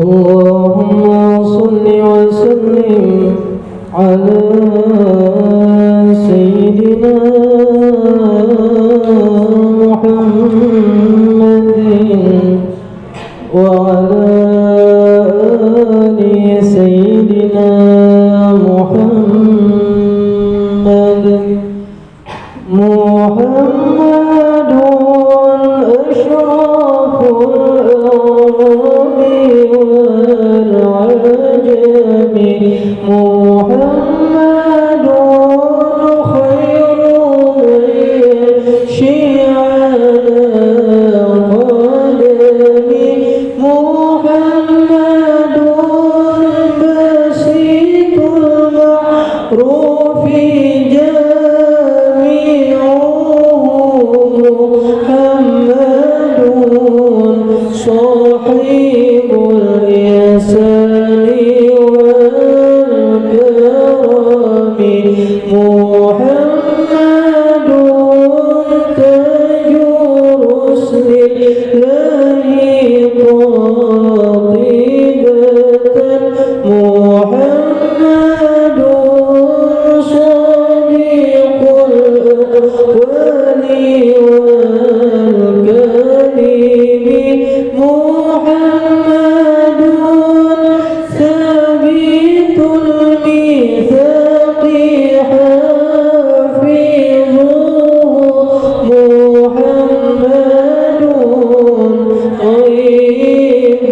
اللهم صل وسلم على سيدنا محمد وعلى آل سيدنا محمد. محمد أشرف الأرض والعجم، محمد خير يمشي على قدمه، محمد بسيط المعروف صاحب الإحسان والكرم، محمد تاج رسل الله قاطبة، محمد صديق الأقوال والكلم، محمد ثابت الميثاق حافظه، محمد غيب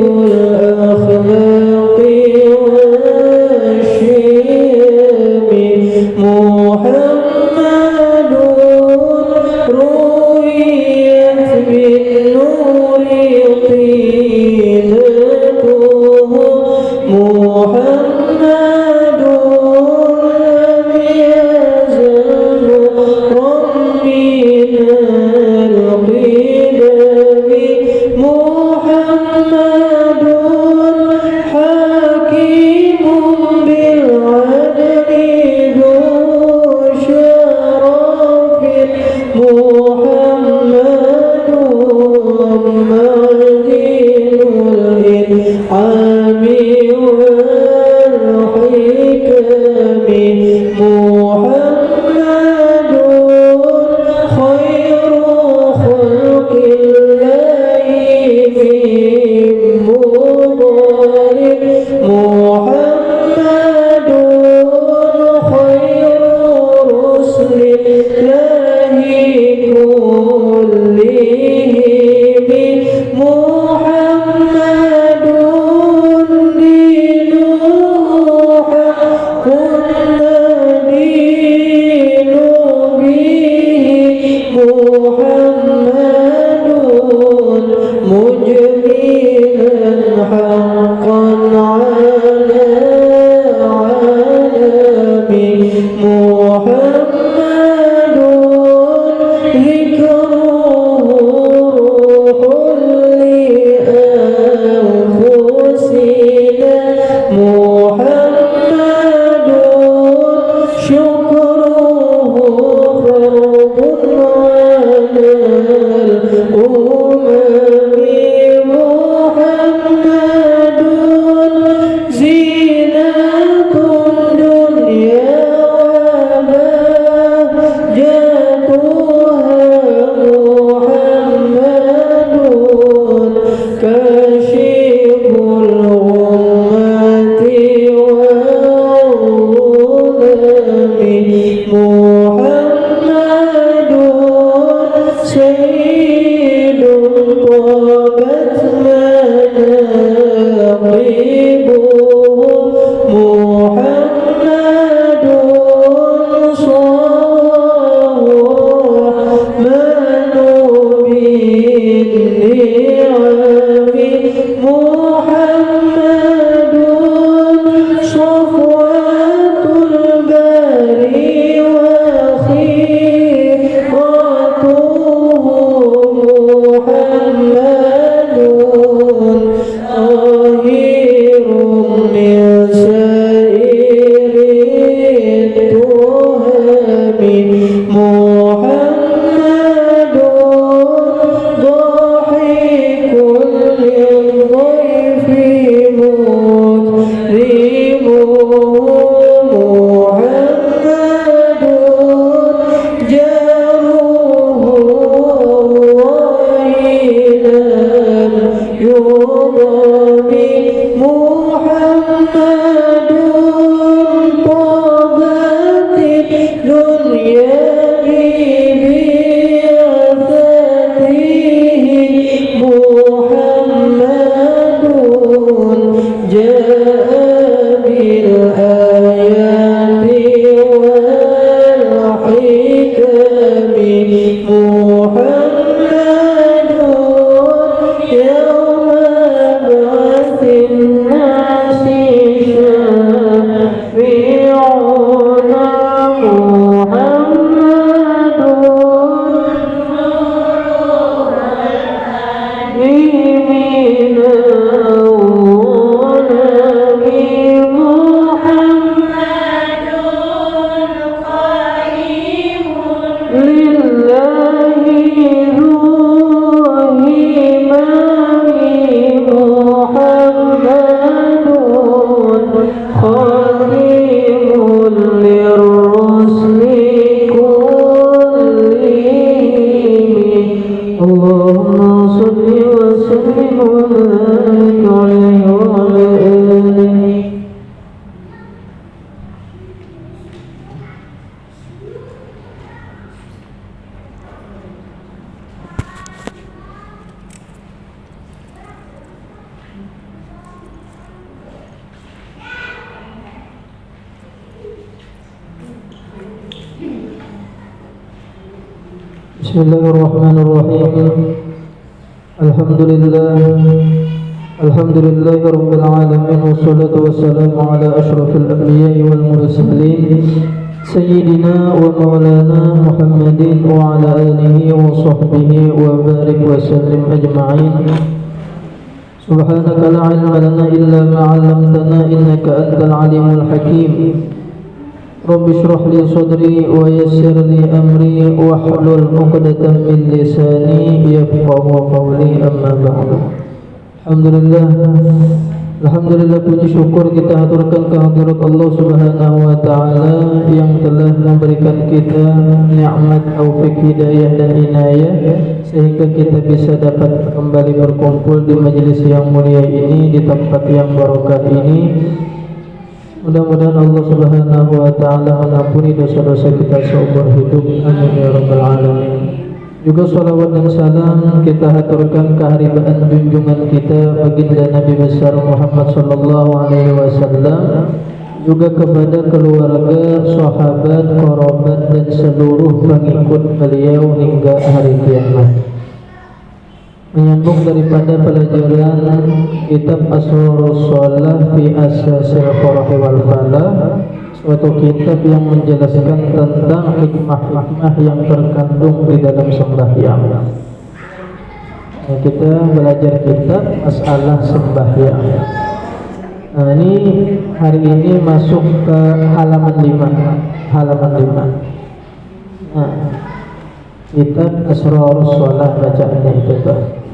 Bismillahirrahmanirrahim. Alhamdulillah rabbil alamin, wassalatu wassalamu ala asyrafil anbiya'i wal mursalin sayyidina wa maulana Muhammadin wa ala alihi wa sahbihi wa barik wa sallim ajma'in. Subhanaka la ilma lana illa ma 'allamtana innaka antal alimul hakim. Rabbi shrah li sadri wa yassir li amri wahlul 'uqdatam min lisani yafqahu qawli, amma ba'du. Alhamdulillah puji syukur kita haturkan kehadirat Allah Subhanahu wa taala yang telah memberikan kita nikmat taufik hidayah dan inayah sehingga kita bisa dapat kembali berkumpul di majelis yang mulia ini, di tempat yang barokah ini. Mudah-mudahan Allah Subhanahu wa taala mengampuni dosa-dosa kita seumur hidup. Amin ya rabbal alamin. Juga salawat dan salam kita haturkan keharibaan junjungan kita baginda Nabi besar Muhammad sallallahu alaihi wasallam, juga kepada keluarga, sahabat, kerabat dan seluruh pengikut beliau hingga hari kiamat. Menyambung daripada pelajaran kitab Asrarus Shalah fi Asasil Farahi wal Falah, suatu kitab yang menjelaskan tentang hikmah-hikmah yang terkandung di dalam sembahyang. Kita belajar kitab masalah sembahyang. Ini hari ini masuk ke halaman 5. Kitab Asrarus Shalah, bacaannya itu tuh.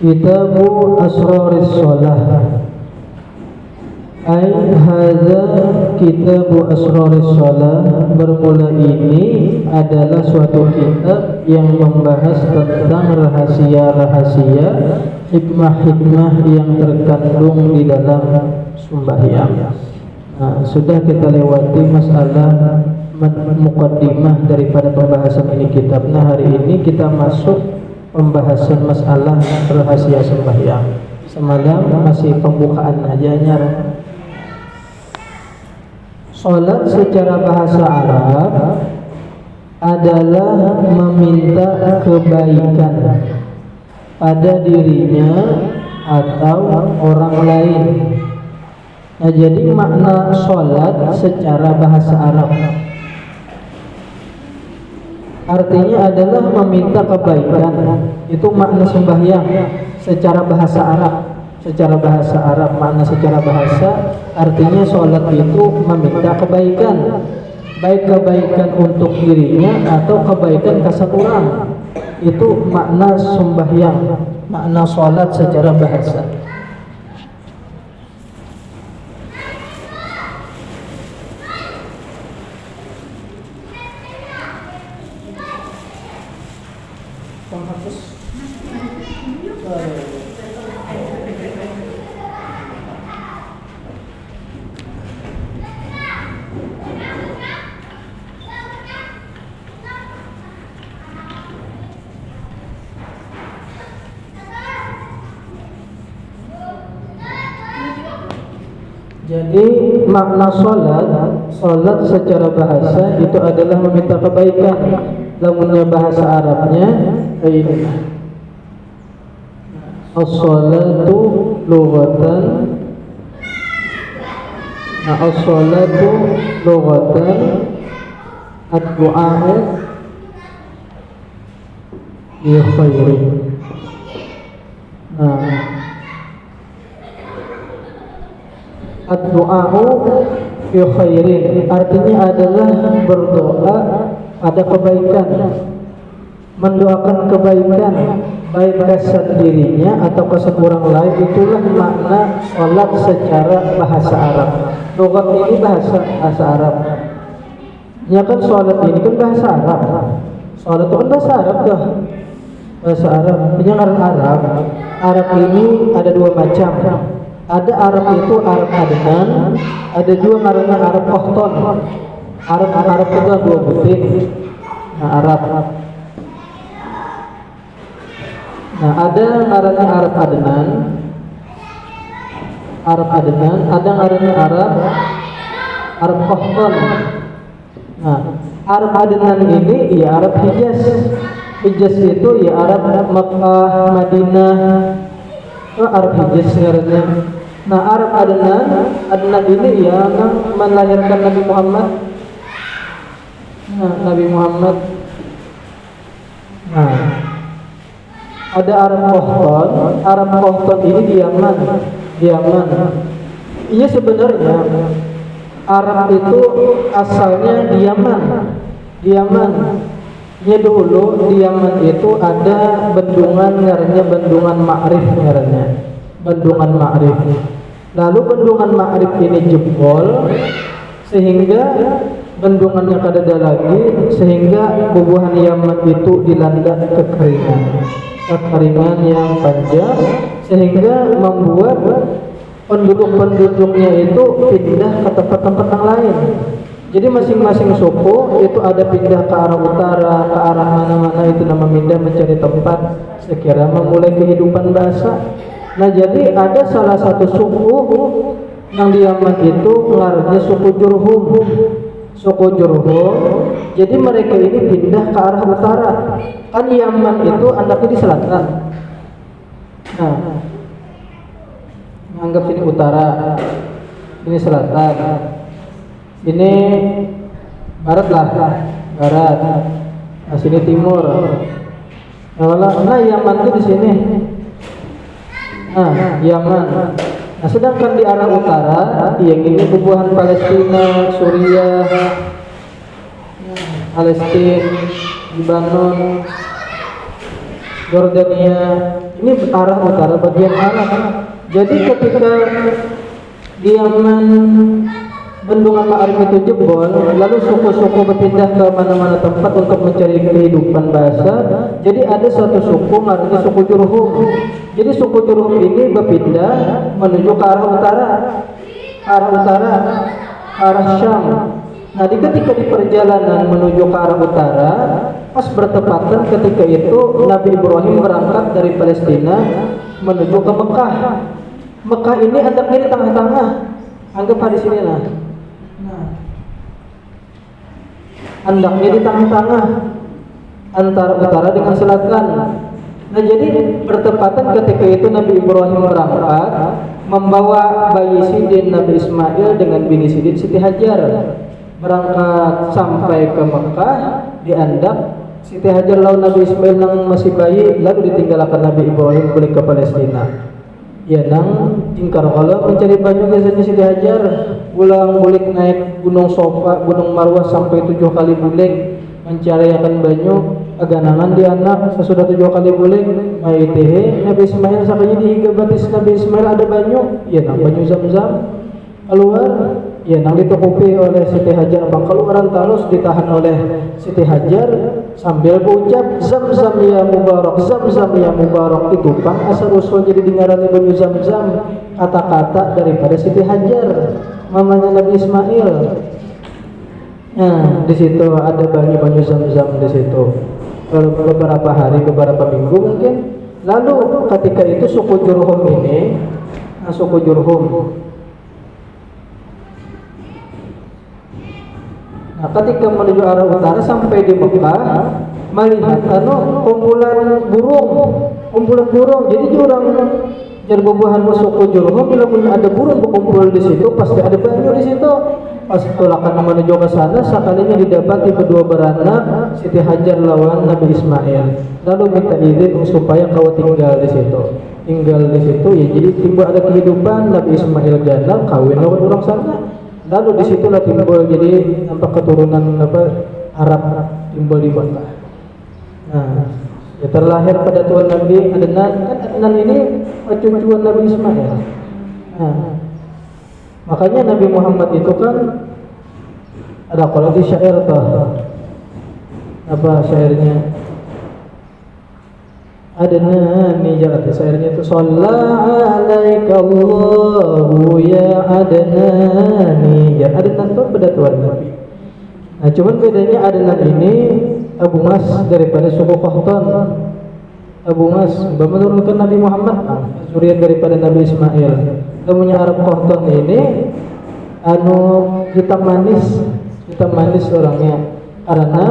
Kitabu Asrarus Shalah. Ai hadza kitabu Asrarus Shalah, bermula ini adalah suatu kitab yang membahas tentang rahasia-rahasia, hikmah-hikmah yang terkandung di dalam sembahyang. Sudah kita lewati masalah muqaddimah daripada pembahasan ini kitab. Hari ini kita masuk pembahasan masalah rahasia sembahyang. Semalam masih pembukaan aja nyar. Salat secara bahasa Arab adalah meminta kebaikan pada dirinya atau orang lain. Jadi makna salat secara bahasa Arab artinya adalah meminta kebaikan. Itu makna sembahyang secara bahasa Arab. Makna secara bahasa artinya salat itu meminta kebaikan, baik kebaikan untuk dirinya atau kebaikan kasat orang. Itu makna sembahyang, makna salat secara bahasa. penghapus. Jadi makna solat secara bahasa itu adalah meminta kebaikan. Lamunnya bahasa Arabnya ini. As-salatu lughatan. Nah, as-salatu lughatan ad-du'a bi khairin. Nah, ad-du'a'u fi khairin artinya adalah berdoa ada kebaikan, mendoakan kebaikan baik kesan dirinya atau kesan orang lain. Itulah makna salat secara bahasa Arab. Logat ini bahasa Arab. Ya kan salat ini kan bahasa Arab. Salat itu kan bahasa Arab dah. Bahasa Arab. Yang Arab. Arab ini ada dua macam. Ada Arab itu Arab Adnan, ada juga namanya Arab Qahtan. Arab itu ada dua butir. Nah, Arab. Nah, ada namanya Arab Adnan. Ada namanya Arab Qahtan. Nah, Arab Adnan ini ya Arab Hijaz. Hijaz itu ya Arab Makkah, Madinah. Arab Hijaz sebenarnya. Nah, Arab Adnan ini yang melahirkan Nabi Muhammad. Nah, Nabi Muhammad. Nah, ada Arab Qahtan ini di Yaman. Iya sebenarnya Arab itu asalnya di Yaman. Ya dulu di Yaman itu ada bendungan namanya Bendungan Ma'rif. Lalu Bendungan Ma'rif ini jebol sehingga bendungannya kadada lagi sehingga bubuhan Yaman itu dilanda kekeringan yang panjang sehingga membuat penduduk-penduduknya itu pindah ke tempat-tempat yang lain. Jadi masing-masing suku itu ada pindah ke arah utara, ke arah mana-mana itu nama pindah mencari tempat sekira memulai kehidupan bahasa. Nah, jadi ada salah satu suku yang di Yaman itu ngarannya suku Jurhum. Jadi mereka ini pindah ke arah utara. Kan Yaman itu anaknya di selatan. Nah, anggap sini utara, ini selatan. Ini barat. Nah, sini timur. Nah, Yaman itu di sini. Nah, Yaman. Nah, sedangkan di arah utara, yang ini bubuhan Palestina, Suriah, Palestina, Lebanon, Jordania. Ini arah utara bagian Arab. Jadi ketika di Yaman Bendungan Ma'rif itu jebol, lalu suku-suku berpindah ke mana-mana tempat untuk mencari kehidupan bahasa. Jadi ada suatu suku namanya suku Jurhum. Jadi suku Jurhum ini berpindah menuju ke arah utara, arah Syam. Nah, ketika di perjalanan menuju ke arah utara, pas bertepatan ketika itu Nabi Ibrahim berangkat dari Palestina menuju ke Mekah. Mekah ini adanya di tengah-tengah. Anggap di sini lah. Andaknya di tengah-tengah antara utara dengan selatan. Nah, jadi bertepatan ketika itu Nabi Ibrahim berangkat membawa bayi Sidin Nabi Ismail dengan bini Sidin Siti Hajar. Berangkat sampai ke Mekah, diandak Siti Hajar lawan Nabi Ismail yang masih bayi, lalu ditinggalkan Nabi Ibrahim balik ke Palestina. Ya nang tingkar kalau mencari banyu biasanya Siti Hajar pulang bulik naik Gunung Sofa, Gunung Marwah sampai 7 kali bulik mencari akan banyu aganangan di anak sesudah 7 kali bulik maitehe Nabi Ismail sakanya dihiga batis Nabi Ismail ada banyu ya nang banyu Zam-Zam keluar ya nang ditukupi oleh Siti Hajar bakal orang talus ditahan oleh Siti Hajar sambil berucap zam-zam ya mubarak, zam-zam ya mubarak. Itu pang asal usul jadi dengaran Banyu Zam-Zam, kata-kata daripada Siti Hajar mamanya Nabi Ismail. Nah, di situ ada Banyu Zam-Zam di situ. Beberapa hari, beberapa minggu mungkin. Lalu ketika itu suku Jurhum ini, suku Jurhum. Nah, ketika menuju arah utara sampai di Mekah, melihat kumpulan burung. Jadi orang jerbobohan suku Jurhum bila punya ada burung berkumpul di situ, pasti ada banyu di situ. Pas tolakan menuju ke sana, sekalinya didapati kedua beranak Siti Hajar lawan Nabi Ismail. Lalu minta izin supaya kau tinggal di situ. Tinggal di situ ya, jadi timbul ada kehidupan. Nabi Ismail gandang kawin lawan orang sana. Lalu di situlah timbul jadi nampak keturunan Arab timbul di Mekah. Nah, ya terlahir pada Tuhan Nabi Adnan. Kan Adnan ini cucuan Nabi Ismail. Nah, makanya Nabi Muhammad itu kan ada kalau di syair apa syairnya Adnani, jalan syairnya itu Shalla alaika Allahu ya Adnani. Ya Adnan itu pada Tuhan Nabi. Nah cuman bedanya Adnan ini Abu Mas daripada suku Qahtan. Abu Mas menurunkan Nabi Muhammad surian daripada Nabi Ismail. Kemudian Arab Qahtan ini hitam manis orangnya, karena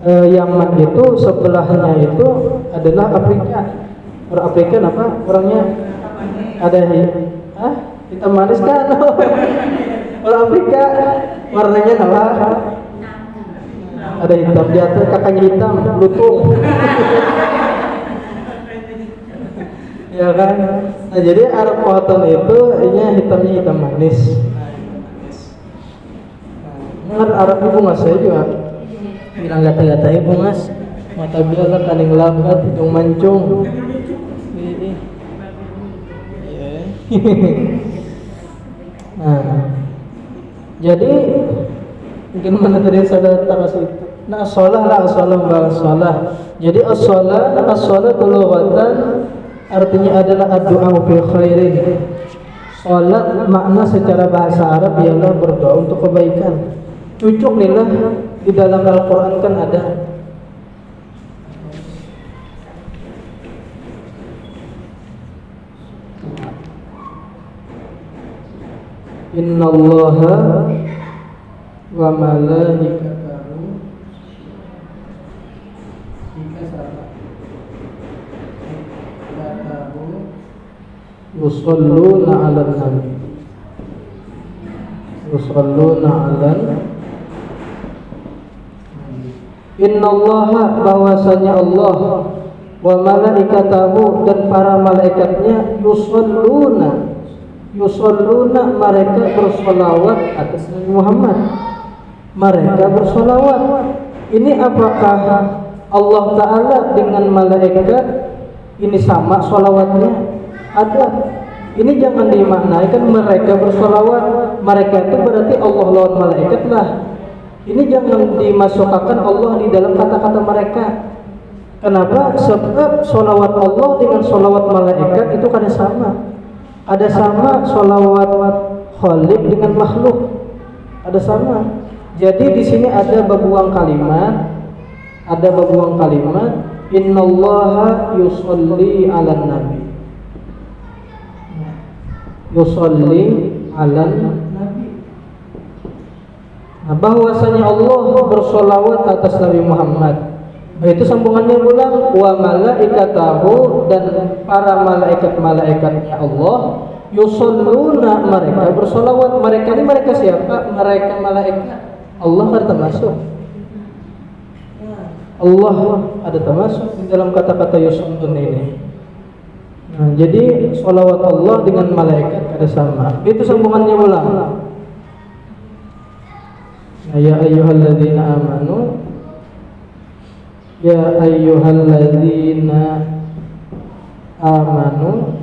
Yaman itu sebelahnya itu adalah Afrika. Orang Afrika apa orangnya ada hitam manis kan? Orang Afrika warnanya apa? Ada hitam di atas, kakaknya hitam, lutung. Ya kan? Nah jadi Arab Qahtan itu hitamnya hitam manis. Arab ibu mas saya juga bilang gata-gata ibu mas, mata biala kaning lambat hidung mancung. Nah jadi mungkin mana tadi saudara kasih itu. Nah as-shalah. Jadi as-shalah lughatan artinya adalah ad-du'a fi khairin. Salat makna secara bahasa Arab ialah berdoa untuk kebaikan. Cucuk lillah di dalam Al-Qur'an kan ada. Innallaha wa malaikatahu yusalluna 'alan nabi. Yusalluna 'alan Innallaha, bahwasanya Allah, wa malaikatahu, dan para malaikatnya, yusalluna mereka bersolawat atas Nabi Muhammad. Mereka bersolawat. Ini apakah Allah Ta'ala dengan malaikat ini sama solawatnya? Ada. Ini jangan dimaknaikan mereka bersolawat, mereka itu berarti Allah lawan malaikat lah. Ini jangan dimasukkan Allah di dalam kata-kata mereka. Kenapa? Sebab solawat Allah dengan solawat malaikat itu kada sama. Ada sama solawat Khaliq dengan makhluk, ada sama. Jadi di sini ada babuang kalimat, Innallaha yusolli 'alan nabi. Yusolli 'alan nabi. Nah, bahwasanya Allah bersolawat atas Nabi Muhammad. Itu sambungannya bilang wa malaikatahu, dan para malaikat-malaikatnya Allah yusalluna, mereka bersolawat. Mereka ini mereka siapa? Mereka malaikat. Allah ada termasuk. Allah ada termasuk di dalam kata-kata yusallun ini. Nah, jadi solawat Allah dengan malaikat ada sama. Itu sambungannya ulang. Ya ayyuhalladzina amanu, ya ayyuhalladzina amanu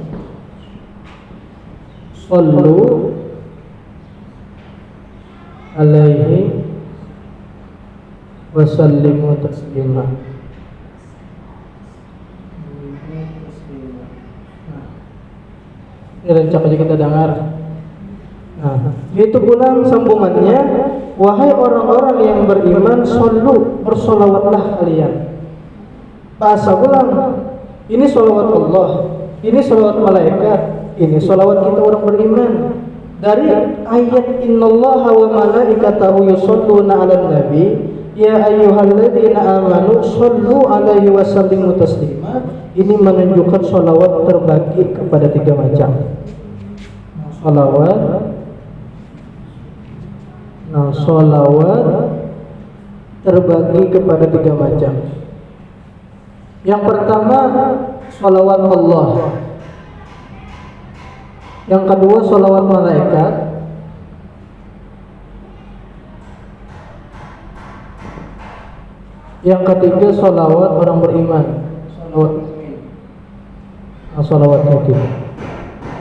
sallu alaihi wasallimu taslima. Ini rencak aja kita dengar. Nah, itu ulang sambungannya. Wahai orang-orang yang beriman, sallu, bersolawatlah kalian. Bahasa ulang. Ini solawat Allah, ini solawat malaikat, ini solawat kita orang beriman. Dari ayat innallaha wa malaikatahu yusholluna 'alan nabi ya ayyuhalladzina amanu shollu 'alaihi wa sallimu taslima. Ini menunjukkan solawat terbagi kepada 3 macam. Solawat terbagi kepada 3 macam. Yang pertama solawat Allah, yang kedua solawat malaikat, yang ketiga solawat orang beriman, solawat mungkin.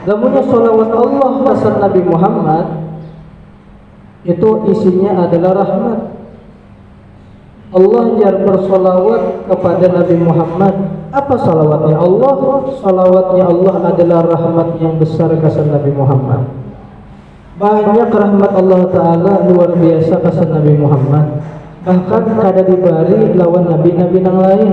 Lamunnya solawat Allah kepada Nabi Muhammad itu isinya adalah rahmat. Allah jar bersolawat kepada Nabi Muhammad. Apa salawatnya Allah? Salawatnya Allah adalah rahmat yang besar kepada Nabi Muhammad. Banyak rahmat Allah Ta'ala luar biasa kepada Nabi Muhammad. Bahkan kada dibari lawan nabi-nabi yang lain,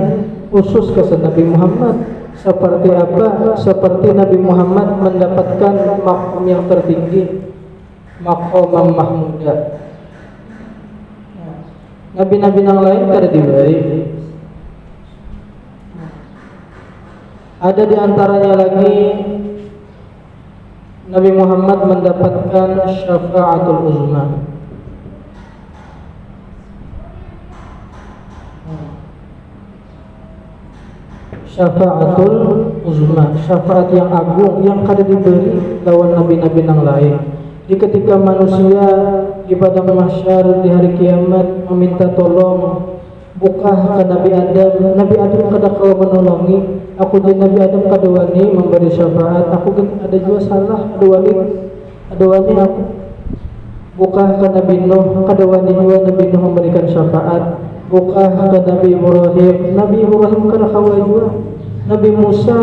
khusus kepada Nabi Muhammad. Seperti apa? Seperti Nabi Muhammad mendapatkan maqam yang tertinggi, maqam mahmuda. Nabi-nabi yang lain kada diberi. Ada di antaranya lagi Nabi Muhammad mendapatkan syafa'atul uzma. Syafa'atul uzma, syafaat yang agung yang kada diberi lawan nabi-nabi yang lain. Di ketika manusia di padang mahsyar di hari kiamat meminta tolong, buka ke Nabi Adam. Nabi Adam kada kau menolongi. Aku jadi Nabi Adam kada wani memberi syafaat. Aku ada juga salah kada wani aku. Buka ke Nabi Nuh, kada wani juga Nabi Nuh memberikan syafaat. Buka ke Nabi Ibrahim, Nabi Ibrahim kada kawa juga. Nabi Musa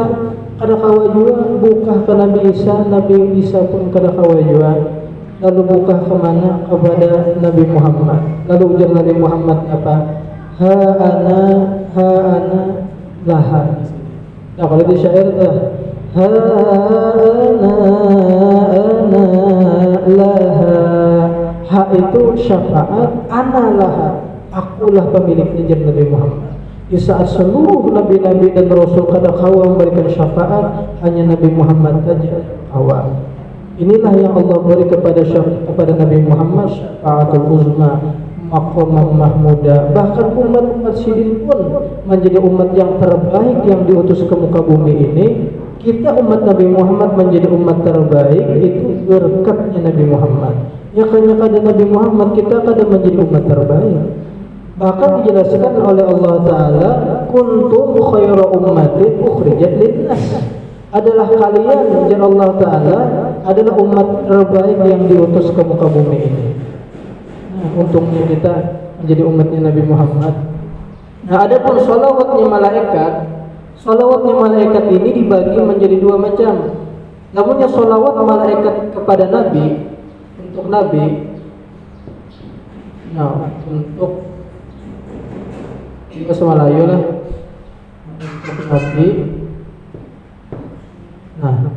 kada kawa juga. Buka ke Nabi Isa pun kada kawa juga. Lalu buka kemana? Kepada Nabi Muhammad. Lalu ujar Nabi Muhammad apa? Ha ana laha. Nah kalau di syair dah ha ana laha. Ha itu syafaat, ana laha, akulah pemiliknya, jar Nabi Muhammad. Di saat seluruh nabi-nabi dan rasul kada kawa memberikan syafaat, hanya Nabi Muhammad saja kawa. Inilah yang Allah beri kepada Nabi Muhammad, syafaatul uzma, maqam mahmuda. Bahkan umat sidin pun menjadi umat yang terbaik yang diutus ke muka bumi ini. Kita umat Nabi Muhammad menjadi umat terbaik itu berkatnya Nabi Muhammad. Ya karena kada Nabi Muhammad kita kada menjadi umat terbaik. Bahkan dijelaskan oleh Allah Ta'ala, kuntum khaira ummatin ukhrijat linnas. Adalah kalian, jar Allah Ta'ala, adalah umat terbaik yang diutus ke muka bumi ini. Nah, untungnya kita menjadi umatnya Nabi Muhammad. Nah, adapun salawatnya malaikat ini dibagi menjadi 2 macam. Namunnya salawat malaikat kepada Nabi, untuk Nabi, nah untuk bahasa Melayu lah, untuk Nabi. Nah,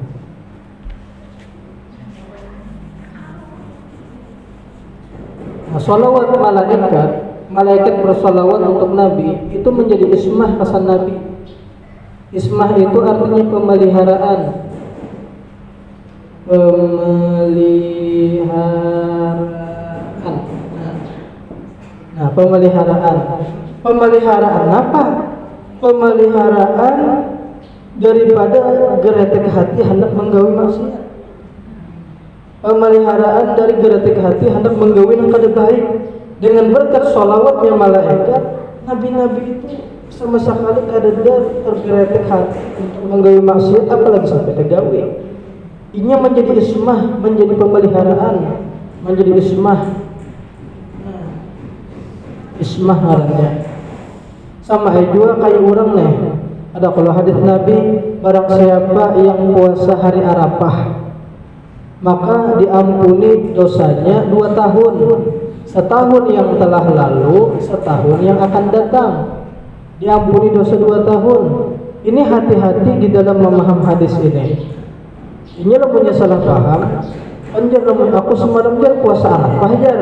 salawat malaikat bersalawat untuk Nabi itu menjadi ismah kesan Nabi. Ismah itu artinya pemeliharaan. Nah, pemeliharaan. Pemeliharaan apa? Pemeliharaan daripada geretek hati hendak menggawi maksiat. Pemeliharaan dari geretek hati hendak menggawi yang kada baik. Dengan berkat sholawatnya malaikat, nabi-nabi itu sama sekali kada tergeretek hati untuk menggawi maksiat, apalagi sampai tergawi. Ini menjadi ismah, menjadi pemeliharaan, menjadi ismah. ismah ngarannya. Sama juga kayak orang nih. Ada kalau hadis Nabi, barang siapa yang puasa hari Arafah maka diampuni dosanya 2 tahun. Setahun yang telah lalu, setahun yang akan datang. Diampuni dosa 2 tahun. Ini hati-hati di dalam memaham hadis ini. Ini lo punya salah paham. Anjir, aku semalam dia puasa Arafah aja.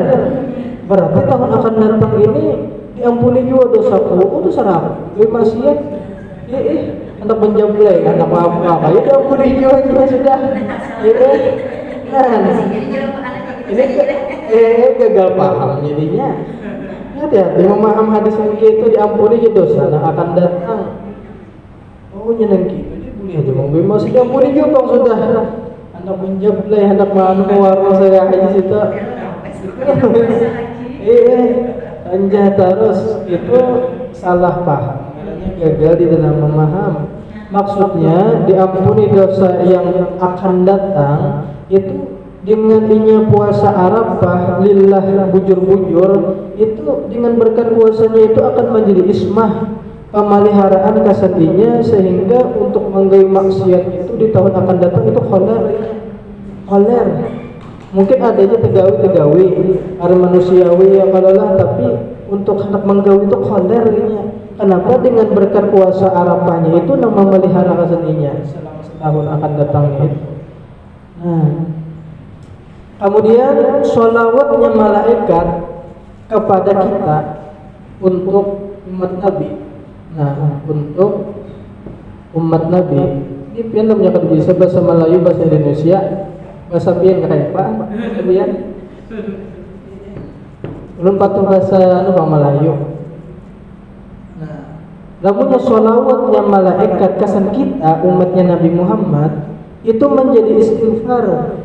Berarti tahun akan datang ini diampuni juga dosaku. Oh, dosa apa? Gue maksiat. Anak menjamblay, anak apa-apa. Ya diampuni juga itu sudah. Ini gagal paham jadinya. Hati-hati memaham hadis yang gitu, diampuni gitu dosa akan datang. Oh, nyeneng gitu. Jadi boleh aja mau masih diampuni juga bang sudah. Anak menjablay, anak manu warna saya aja situ. Anjah terus itu salah paham. Gagal di dalam memaham. Maksudnya diampuni dosa yang akan datang itu dengan inya puasa Arafah lillah bujur-bujur, itu dengan berkat puasanya itu akan menjadi ismah, pemeliharaan kasatinya, sehingga untuk menggawi maksiat itu di tahun akan datang itu kholer. Mungkin adanya tegawi ada manusiawi yang kalalah, tapi untuk hendak menggawi itu kholernya. Kenapa? Dengan berkat puasa Arafahnya itu nama memelihara kasatinya selama setahun akan datangnya itu. Nah, kemudian sholawatnya malaikat kepada kita untuk umat Nabi. Nah, untuk umat Nabi ini pian namanya kada bisa bahasa Melayu, bahasa Indonesia, bahasa pian kayak apa? Pian belum patuh bahasa Bang Melayu. Nah, lamunnya sholawatnya malaikat kesan kita umatnya Nabi Muhammad itu menjadi istighfar.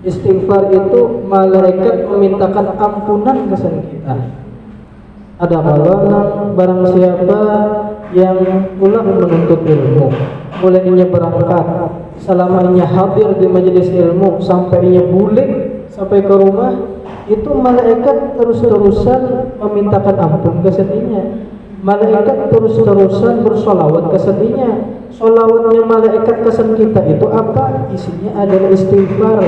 Istighfar itu malaikat memintakan ampunan kesan kita. Ada kalanya barang siapa yang pulang menuntut ilmu, mulainya berangkat, selamanya hadir di majelis ilmu, sampainya bulik sampai ke rumah, itu malaikat terus-terusan memintakan ampun kesedinya. Malaikat terus-terusan bersolawat kesedinya. Solawatnya malaikat kesan kita itu apa? Isinya adalah istighfar.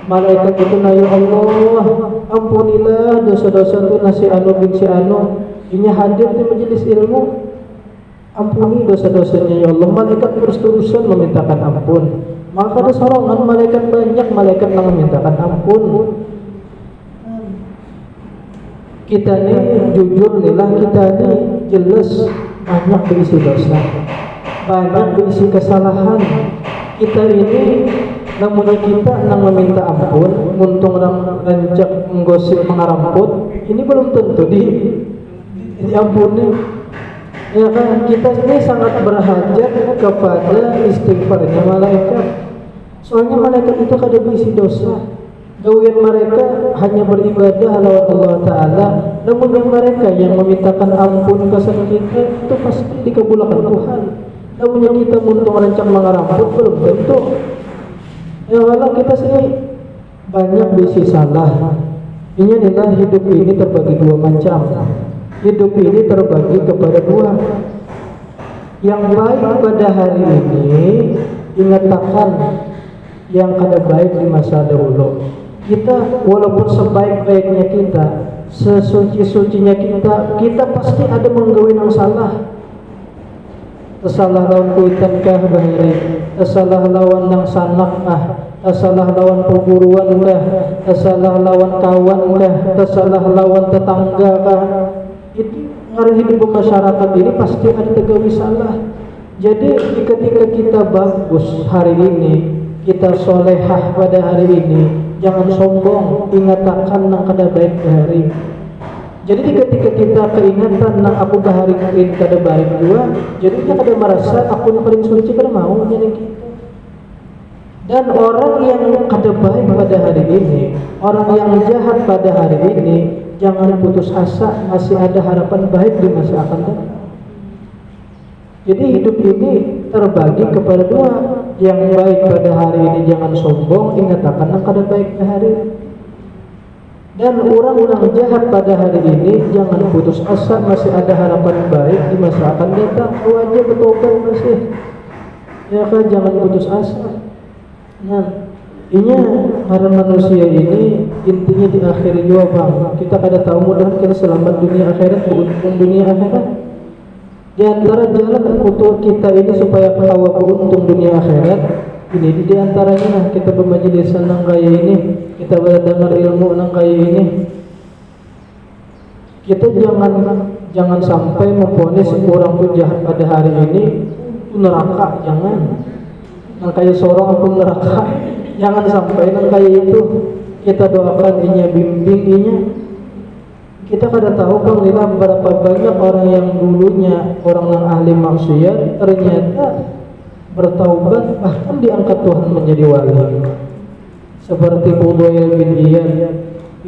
Malaikat itu na, ya Allah, ampunilah dosa-dosa tu nasi anu bin si anu. Inya hadir di majelis ilmu, ampuni dosa-dosanya ya Allah. Malaikat terus-terusan memintakan ampun. Maka ada sorongan malaikat banyak, malaikat yang memintakan ampun. Kita ni jujur lah, kita ni jelas banyak berisi dosa, banyak berisi kesalahan. Kita ini namunnya kita nang meminta ampun, muntung orang rancak menggosip mengaramput, ini belum tentu diampuni. Ya kan, kita ini sangat berhajat kepada istighfarnya malaikat. Soalnya malaikat itu kada berisi dosa. Gawian mereka hanya beribadah lawan Allah Ta'ala. Namun yang mereka yang memintakan ampun kesan kita itu pasti dikabulkan Tuhan. Namun yang kita muntung rancang mengaramput belum tentu. Ya kalau kita sini banyak bisi salah. Ini adalah hidup ini terbagi dua macam. Hidup ini terbagi kepada dua. Yang baik pada hari ini ingatkan yang kada baik di masa dahulu. Kita walaupun sebaik-baiknya kita, sesuci-sucinya kita pasti ada menggawi yang salah. Tersalah lawan kuitan kah bahari, tersalah lawan nang sanak kah, tersalah lawan perguruan kah, tersalah lawan kawan kah, tersalah lawan tetangga kah. Itu ngaruh hidup masyarakat ini pasti ada tegawi salah. Jadi ketika kita bagus hari ini, kita solehah pada hari ini, jangan sombong, ingatkan nang kada baik hari. Jadi ketika kita keingatan nang aku bahari ini kada baik juga, jadinya kada merasa aku yang paling suci kada mau jadi kita. Dan orang yang kada baik pada hari ini, orang yang jahat pada hari ini, jangan putus asa, masih ada harapan baik di masa akan datang. Jadi hidup ini terbagi kepada dua. Yang baik pada hari ini jangan sombong, ingatkan yang kada baik pada hari ini. Dan orang yang jahat pada hari ini jangan putus asa, masih ada harapan baik di masa akan datang. Wajib bertobat masih. Ya kan, jangan putus asa. Nah, inya para manusia ini intinya di akhir jua bang. Kita kada tahu mudah kita selamat dunia akhirat, beruntung dunia akhirat. Di antara jalan untuk kita ini supaya hawa beruntung dunia akhirat, ini di antaranya kita bermajelis nang kaya ini, kita berdengar ilmu nang kaya ini. Kita jangan sampai memvonis orang pun jahat pada hari ini neraka, jangan. Nang kaya seorang pun neraka, jangan sampai nang kaya itu. Kita doakan inya, bimbing inya. Kita kada tahu kan lila berapa banyak orang yang dulunya orang yang ahli maksiat ternyata bertaubat bahkan diangkat Tuhan menjadi wali. Seperti Fudail bin Iyad,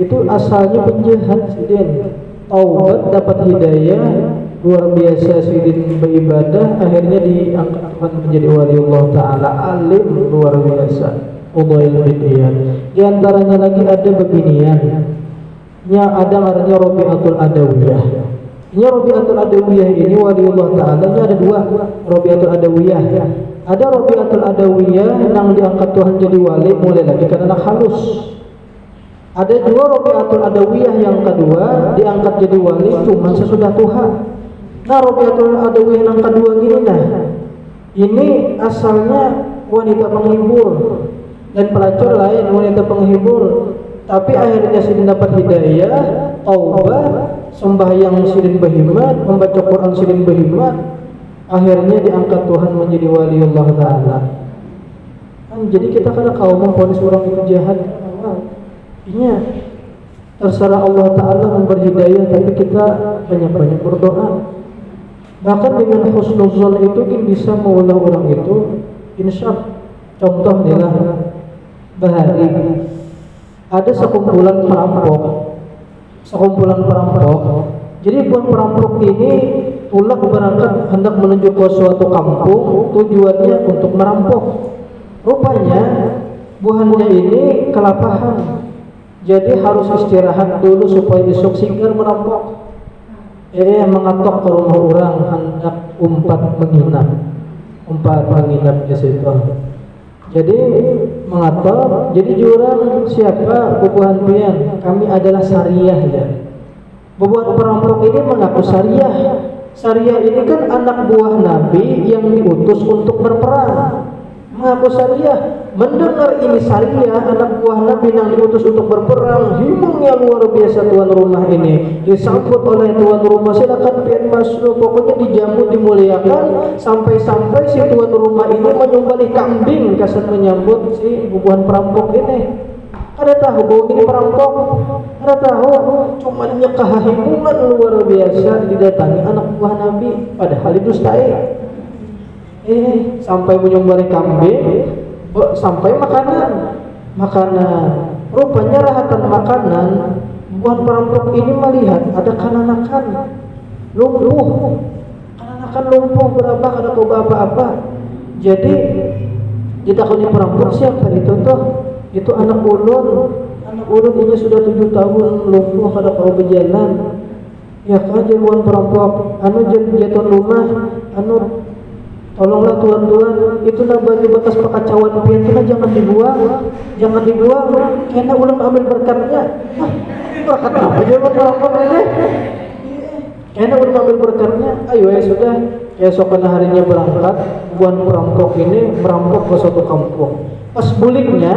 itu asalnya penjahat sidin, taubat dapat hidayah luar biasa sidin beribadah, akhirnya diangkat Tuhan menjadi wali Allah Ta'ala, alim luar biasa Fudail bin Iyad. Di antaranya lagi ada beginian, ada namanya Rabi'atul Adawiyah. Ini Rabi'atul Adawiyah ini wali Allah Ta'ala, ini ada dua Rabi'atul Adawiyah. Ada Rabi'atul Adawiyah yang diangkat Tuhan jadi wali mulai lagi karena anak halus. Ada juga Rabi'atul Adawiyah yang kedua diangkat jadi wali cuma sesudah Tuhan. Nah, Rabi'atul Adawiyah yang kedua gini, nah ini asalnya wanita penghibur dan pelacur lain, wanita penghibur. Tapi akhirnya sidin dapat hidayah, taubat, sembahyang sidin berhikmat, membaca Quran sidin berhikmat, akhirnya diangkat Tuhan menjadi wali Allah Ta'ala. Kan jadi kita kada kau memvonis orang itu jahat, iya terserah Allah Ta'ala memberi hidayah, tapi kita banyak-banyak berdoa. Bahkan dengan husnuzon itu bisa maulah orang itu insya. Contoh inilah bahari ada sekumpulan perampok. Jadi buat perampok ini tulak berangkat hendak menuju ke suatu kampung, tujuannya untuk merampok. Rupanya buahannya ini kelapahan, jadi harus istirahat dulu supaya besok sigar merampok. Mengatok ke rumah orang hendak umpat menginap di situ. Jadi mengatur, jadi jurang siapa bubuhan pian, kami adalah syariah ya. Bubuhan perampok ini mengaku syariah. Syariah ini kan anak buah Nabi yang diutus untuk berperang. Mengaku syariah, mendengar ini syariah, anak buah Nabi yang diutus untuk berperang, himungnya luar biasa tuan rumah ini. Disambut oleh tuan rumah, silakan pian masuk. Pokoknya dijamu, dimuliakan, sampai-sampai si tuan rumah ini menyembelih kambing kasar menyambut si bubuhan perampok ini. Ada tahu bahwa ini perampok? Ada tahu? Cuma nyekah himungan luar biasa didatangi anak buah Nabi, padahal itu dusta. Sampai menyembelih kambing, sampai makanan. Rupanya rahatan makanan. Buat perampok ini melihat ada kananakan lumpuh, berapa ada coba apa-apa. Jadi ditakuni perampok siapa itu tuh? Itu anak ulun ini sudah 7 tahun lumpuh kada kau berjalan. Ya kan jalan perampok, jatuh rumah, tolonglah tuan-tuan, itu nak baju bekas pakacauan pian kita jangan dibuang, karena ulang ambil berkatnya. Berkat apa jalan perampok ini? Karena ulang ambil berkatnya. Ayo ya sudah, keesokan harinya berangkat, buan perampok ini merampok ke suatu kampung. Pas buliknya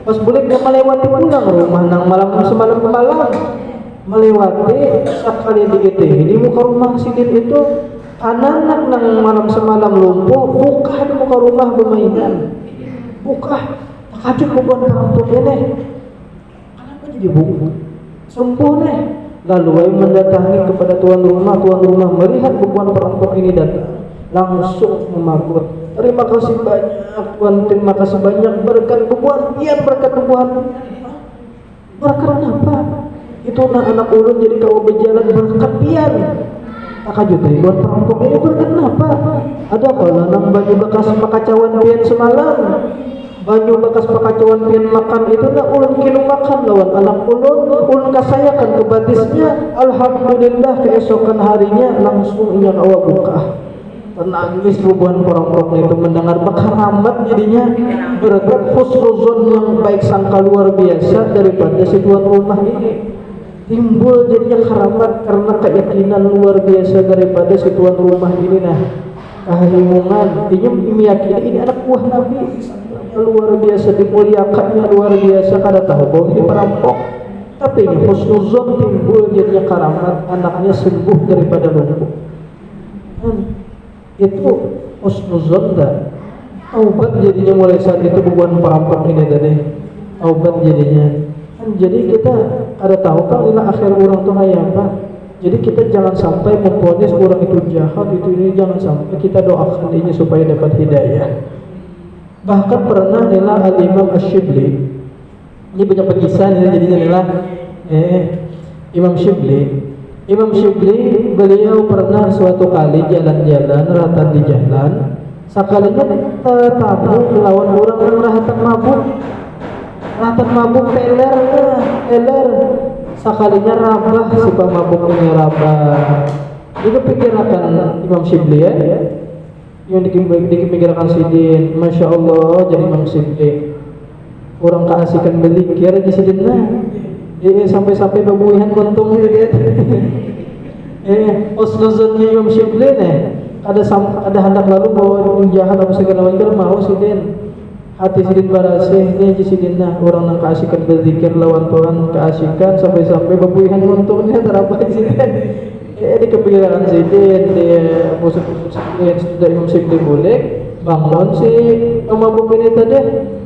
melewati pulang rumah nang semalam melewati sekali di muka rumah sidin itu. Anak-anak nang malam semalam lumpuh buka di muka rumah bermainan, buka takjub bukan perampok ini. Kenapa jadi buku sembuh nih? Lalu ay mendatangi kepada tuan rumah melihat bukan perampok ini datang, langsung memakut. Terima kasih banyak tuan, terima kasih banyak berkat bubuhan pian, berkat apa? Itu anak ulun jadi kau berjalan berkat pian. Takajut buat perampok ini berkenapa? Ada kalau nang baju bekas pakacauan pian semalam. banyu bekas pakacauan pian makan itu na ulun kilo makan lawan anak ulun kasayakan ke batisnya. Alhamdulillah keesokan harinya langsung inya kawa buka. Penangis rubuhan perampok itu mendengar bakaramat jadinya berkat husnuzon yang baik sangka luar biasa daripada si tuan rumah ini. Timbul jadinya karamat karena keyakinan luar biasa daripada si tuan rumah ini. Nah, kehalimungan dia meyakini ini anak buah Nabi, luar biasa dimuliakannya, luar biasa. Kada tahu bahwa ini perampok, tapi husnuzon timbul jadinya karamat, anaknya sembuh daripada lumpuh. Itu husnuzon dah. Taubat jadinya mulai saat itu bukan perampok ini tadi. Taubat jadinya. Jadi kita ada tahu kan ila akhir orang tuh apa. Jadi kita jangan sampai memponis orang itu jahat, itu ini jangan sampai. Kita doakan ini supaya dapat hidayah. Bahkan pernah nila al-Imam Ash-Shibli. Ini banyak pekisan ya, jadinya nila Imam Shibli. Imam Shibli beliau pernah suatu kali jalan-jalan rata di jalan. Sekalinya tamu lawan orang yang rahatan mabuk teler. Sekalinya rabah si pemabuk ini rabah. Itu pikiran Imam Shibli ya. Yang dipikirkan Sidin, Masya Allah jadi Imam Shibli. Orang keasikan belikir aja Sidin lah. Sampai-sampai babuihan kontung gitu kan. Husnuzonnya Imam Shibli nih. Ada hendak lalu bawa jahat apa segala macam mau Sidin. Hati Sidin barasih ini aja Sidin nah. Orang yang keasikan berzikir lawan Tuhan keasikan sampai-sampai babuihan kontungnya terapa Sidin. Di kepikiran Sidin dia musuh-musuh sudah Imam Shibli boleh bangun si pemabuk ini tadi.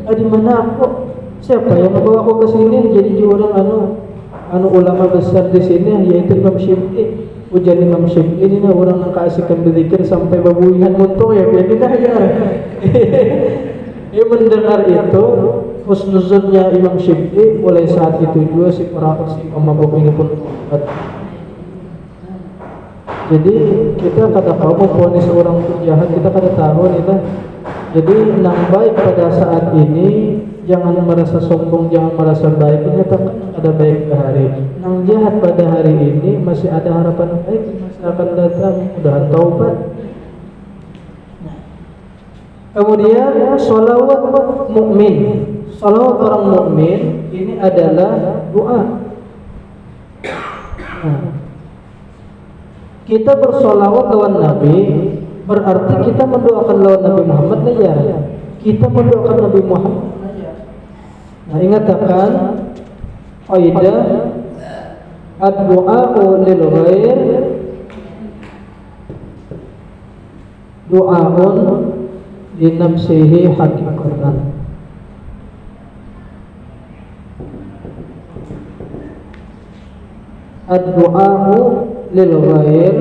Di mana aku? Siapa yang membawa aku ke sini? Jadi orang anu ulama besar di sini yaitu Imam Shibli. Ujian Imam Shibli ini nah orang yang keasikan berzikir sampai babuihan muntung ya biar kita ya. Dia mendengar itu husnuzonnya Imam Shibli. Mulai saat itu juga si pemabuk ini pun jadi kita kata kamu ponis orang jahat kita kada tahu nih lah. Jadi nang baik pada saat ini jangan merasa sombong, jangan merasa baik. Nyatakan ada baik ke hari. Nang jahat pada hari ini masih ada harapan baik masih akan datang. Mudah taubat. Kemudian sholawat mukmin. Sholawat orang mukmin ini adalah doa. Kita bersolawat lawan Nabi berarti kita mendoakan lawan Nabi Muhammad ya. Kita mendoakan Nabi Muhammad. Nah ingatkan faidah ad-du'a'u lil ghair du'a'un li nafsihi haqiqatan. Ad-du'a'u lil ghair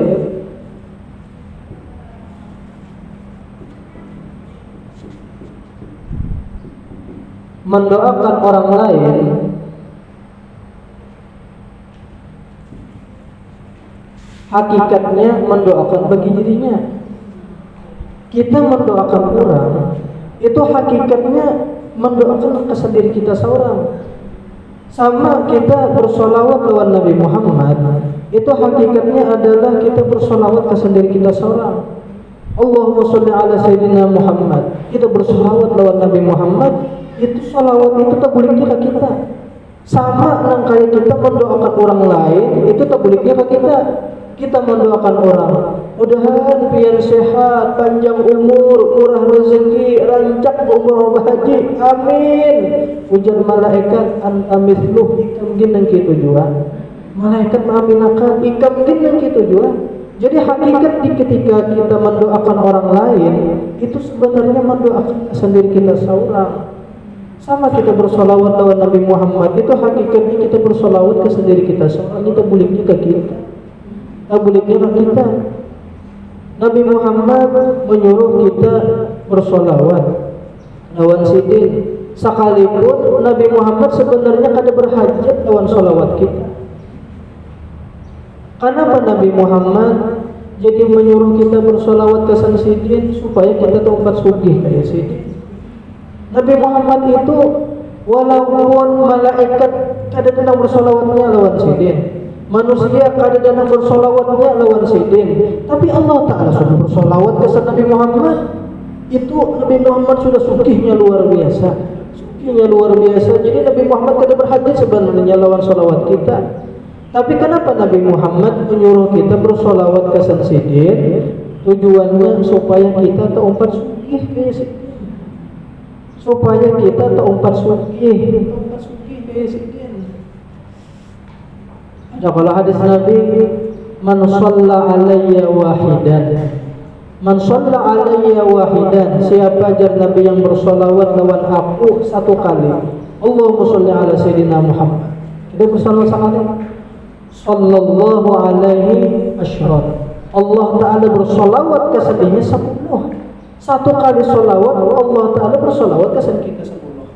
mendoakan orang lain hakikatnya mendoakan bagi dirinya. Kita mendoakan orang itu hakikatnya mendoakan ke sendiri kita seorang. Sama kita bersolawat lawan Nabi Muhammad itu hakikatnya adalah kita bersolawat ke sendiri kita seorang. Allahumma sholli ala sayyidina Muhammad. Kita bersolawat lawan Nabi Muhammad, itu solawat itu tak boleh ke kita. Sama nang kayak kita mendoakan orang lain, itu tak boleh ke kita. Kita mendoakan orang, mudahan pian sehat, panjang umur, murah rezeki, rancak umroh haji, amin. Ujar malaikat anta mithluh ikam ginang kitu jua. Malaikat mengaminakan ikam ginang kitu jua. Jadi hakikat di ketika kita mendoakan orang lain itu sebenarnya mendoakan sendiri kita seorang. Sama kita bersolawat lawan Nabi Muhammad itu hakikatnya kita bersolawat ke sendiri kita seorang. Kita bolehnya ke kita. Bolehnya ke kita. Nabi Muhammad menyuruh kita bersolawat lawan sidin. Sekalipun Nabi Muhammad sebenarnya kada berhajat lawan solawat kita. Kenapa Nabi Muhammad jadi menyuruh kita bersolawat ke sidin? Supaya kita taubat sugih kayak sidin. Nabi Muhammad menyuruh kita bersolawat lawan Nabi Muhammad itu sebenarnya kada berhajat lawan solawat kita. Kenapa Nabi Muhammad jadi menyuruh kita bersolawat ke sidin? Supaya kita taubat sugih kayak sidin. Nabi Muhammad menyuruh kita bersolawat lawan Nabi Muhammad itu sebenarnya kada berhajat lawan solawat kita. Kenapa Nabi Muhammad jadi menyuruh kita bersolawat ke sidin? Supaya kita taubat sugih kayak sidin. Nabi Muhammad itu walaupun malaikat kadang-kadang bersolawatnya lawan sidin, manusia kadang-kadang bersolawatnya lawan sidin, tapi Allah Ta'ala sudah bersolawat ke Nabi Muhammad. Itu Nabi Muhammad sudah sukihnya luar biasa, sukihnya luar biasa. Jadi Nabi Muhammad kada berhajat sebenarnya lawan solawat kita. Tapi kenapa Nabi Muhammad menyuruh kita bersolawat ke sidin? Tujuannya supaya kita terumpat sukih kayak sidin, supaya kita terumpat sukih kayak sidin. Ada kalau hadis Nabi, man shalla alayya wahidan, man shalla alayya wahidan, siapa ajar Nabi yang bersolawat lawan aku satu kali, Allahumma sholli ala sayyidina Muhammad, kita bersolawat sekali, sallallahu alaihi asyran, Allah Ta'ala bersolawat ke sedihnya 10. Satu kali solawat Allah Ta'ala bersolawat ke kita 10.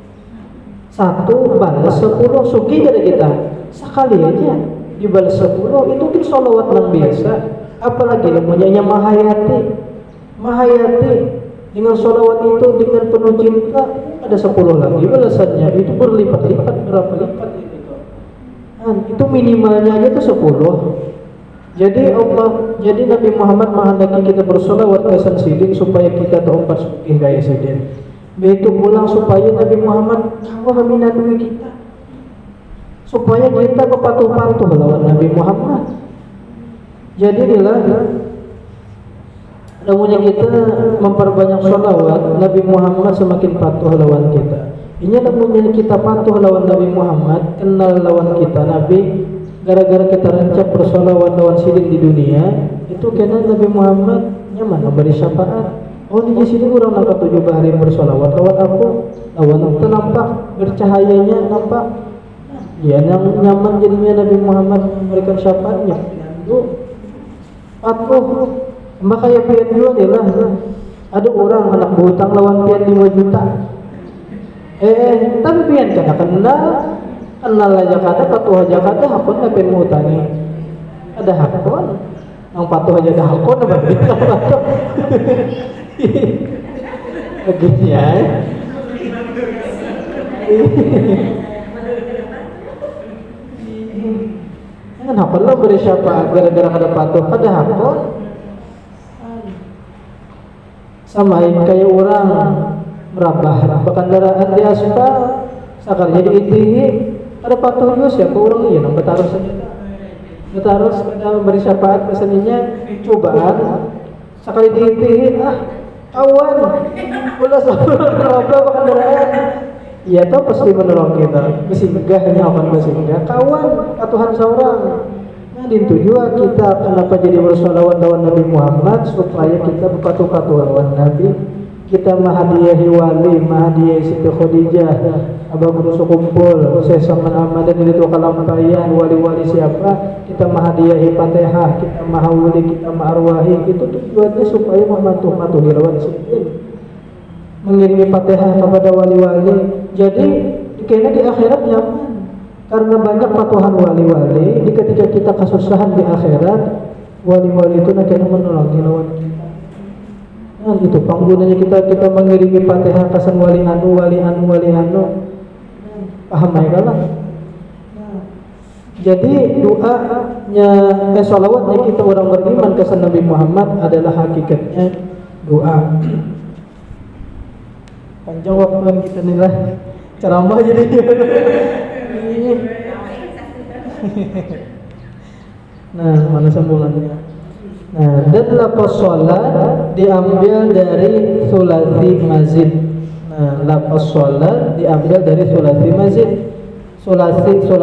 Satu balas 10. Sugi dari kita sekali aja dibalas 10. Itu kan solawat yang biasa. Apalagi namanya Mahayati dengan solawat itu dengan penuh cinta ada 10 lagi balasannya. Itu berlipat-lipat, berapa lipat itu. Itu minimalnya aja itu 10. Jadi Nabi Muhammad menghendaki kita bersolawat ke sidin supaya kita terumpat sukih gaya sidin. Begitu pulang supaya Nabi Muhammad kawah minadui kita, supaya kita kepatuh-patuh lawan Nabi Muhammad. Jadi inilah namanya kita memperbanyak solawat, Nabi Muhammad semakin patuh lawan kita. Ini namanya kita patuh lawan Nabi Muhammad, kenal lawan kita Nabi. Gara-gara kita rancak bersolawat lawan sidin di dunia, itu karena Nabi Muhammad nyaman memberi syafaat. Oh di sini orang nak 7 hari bersolawat lawan aku, lawan itu nampak bercahayanya nampak. Ya yang nyaman jadinya Nabi Muhammad memberikan syafaatnya. Itu patuh. Makanya pian juga adalah ada orang anak berhutang lawan pian 5 juta. Tapi pian kena kenal aja kata, patuh aja kata, hakun tapi mau tanya ada hakun, yang patuh aja ada hakun apa gitu patuh, begini ya. Kan hakun lo beri syafaat gara-gara ada patuh, ada hakun. Sama kayak orang merabah kendaraan di aspal, sakarnya diitihi. Ada patuh juga siapa orang ya nang betarus saja. Betarus kita beri syafaat keseninya cobaan sekali diitihi kawan ulah berapa kendaraan. Iya toh pasti menolong kita. Mesinggahnya akan mesinggah kawan atuhan seorang. Nah dintu juga kita kenapa jadi bersolawat lawan Nabi Muhammad supaya kita berpatuh-patuh lawan Nabi. Kita mahadiyahi wali, mahadiyahi Siti Khadijah, abang rusuh kumpul, saya sama Ramadan itu kalampayan, wali-wali siapa, kita mahadiyahi Fatihah, kita mahawuli, kita ma'arwahi, itu tujuannya supaya mematuh-matuhi lawan sidin, mengirimi Fatihah kepada wali-wali. Jadi kayaknya di akhirat nyaman, karena banyak patuhan wali-wali. Di ketika kita kesusahan di akhirat, wali-wali itu nanti menolong lawan kita. Nah itu panggunanya kita mengirimi Fatihah kasan wali anu. Paham ya kan? Jadi doanya salawatnya kita orang beriman kesan Nabi Muhammad adalah hakikatnya doa. Panjang waktu kita nilai ceramah jadi. Nah, mana sambungannya? Nah, dan lafaz sholat diambil dari sulasi mazid. Nah, lafaz sholat diambil dari sulasi mazid. Sulasi itu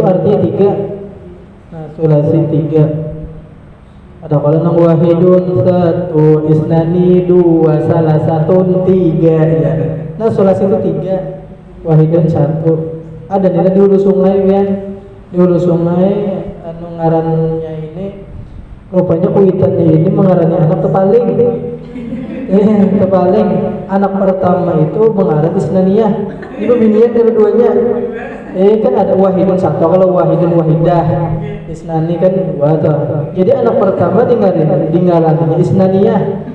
artinya 3. Nah, sulasi 3. Ada kalau nang wahidun 1, isnani 2, salah satun 3 ya. Nah, sulasi itu 3. Wahidun 1. Ada nilai di hulu sungai ya. Di hulu sungai anu ngarannya ini rupanya kuitannya ini mengarani anak kepaling. Kepaling anak pertama itu mengarah isnaniyah. Itu binian kedua-duanya. Kan ada wahidun 1, kalau wahidun wahidah. Isnani kan 2 tuh. Jadi anak pertama dengarannya isnaniyah.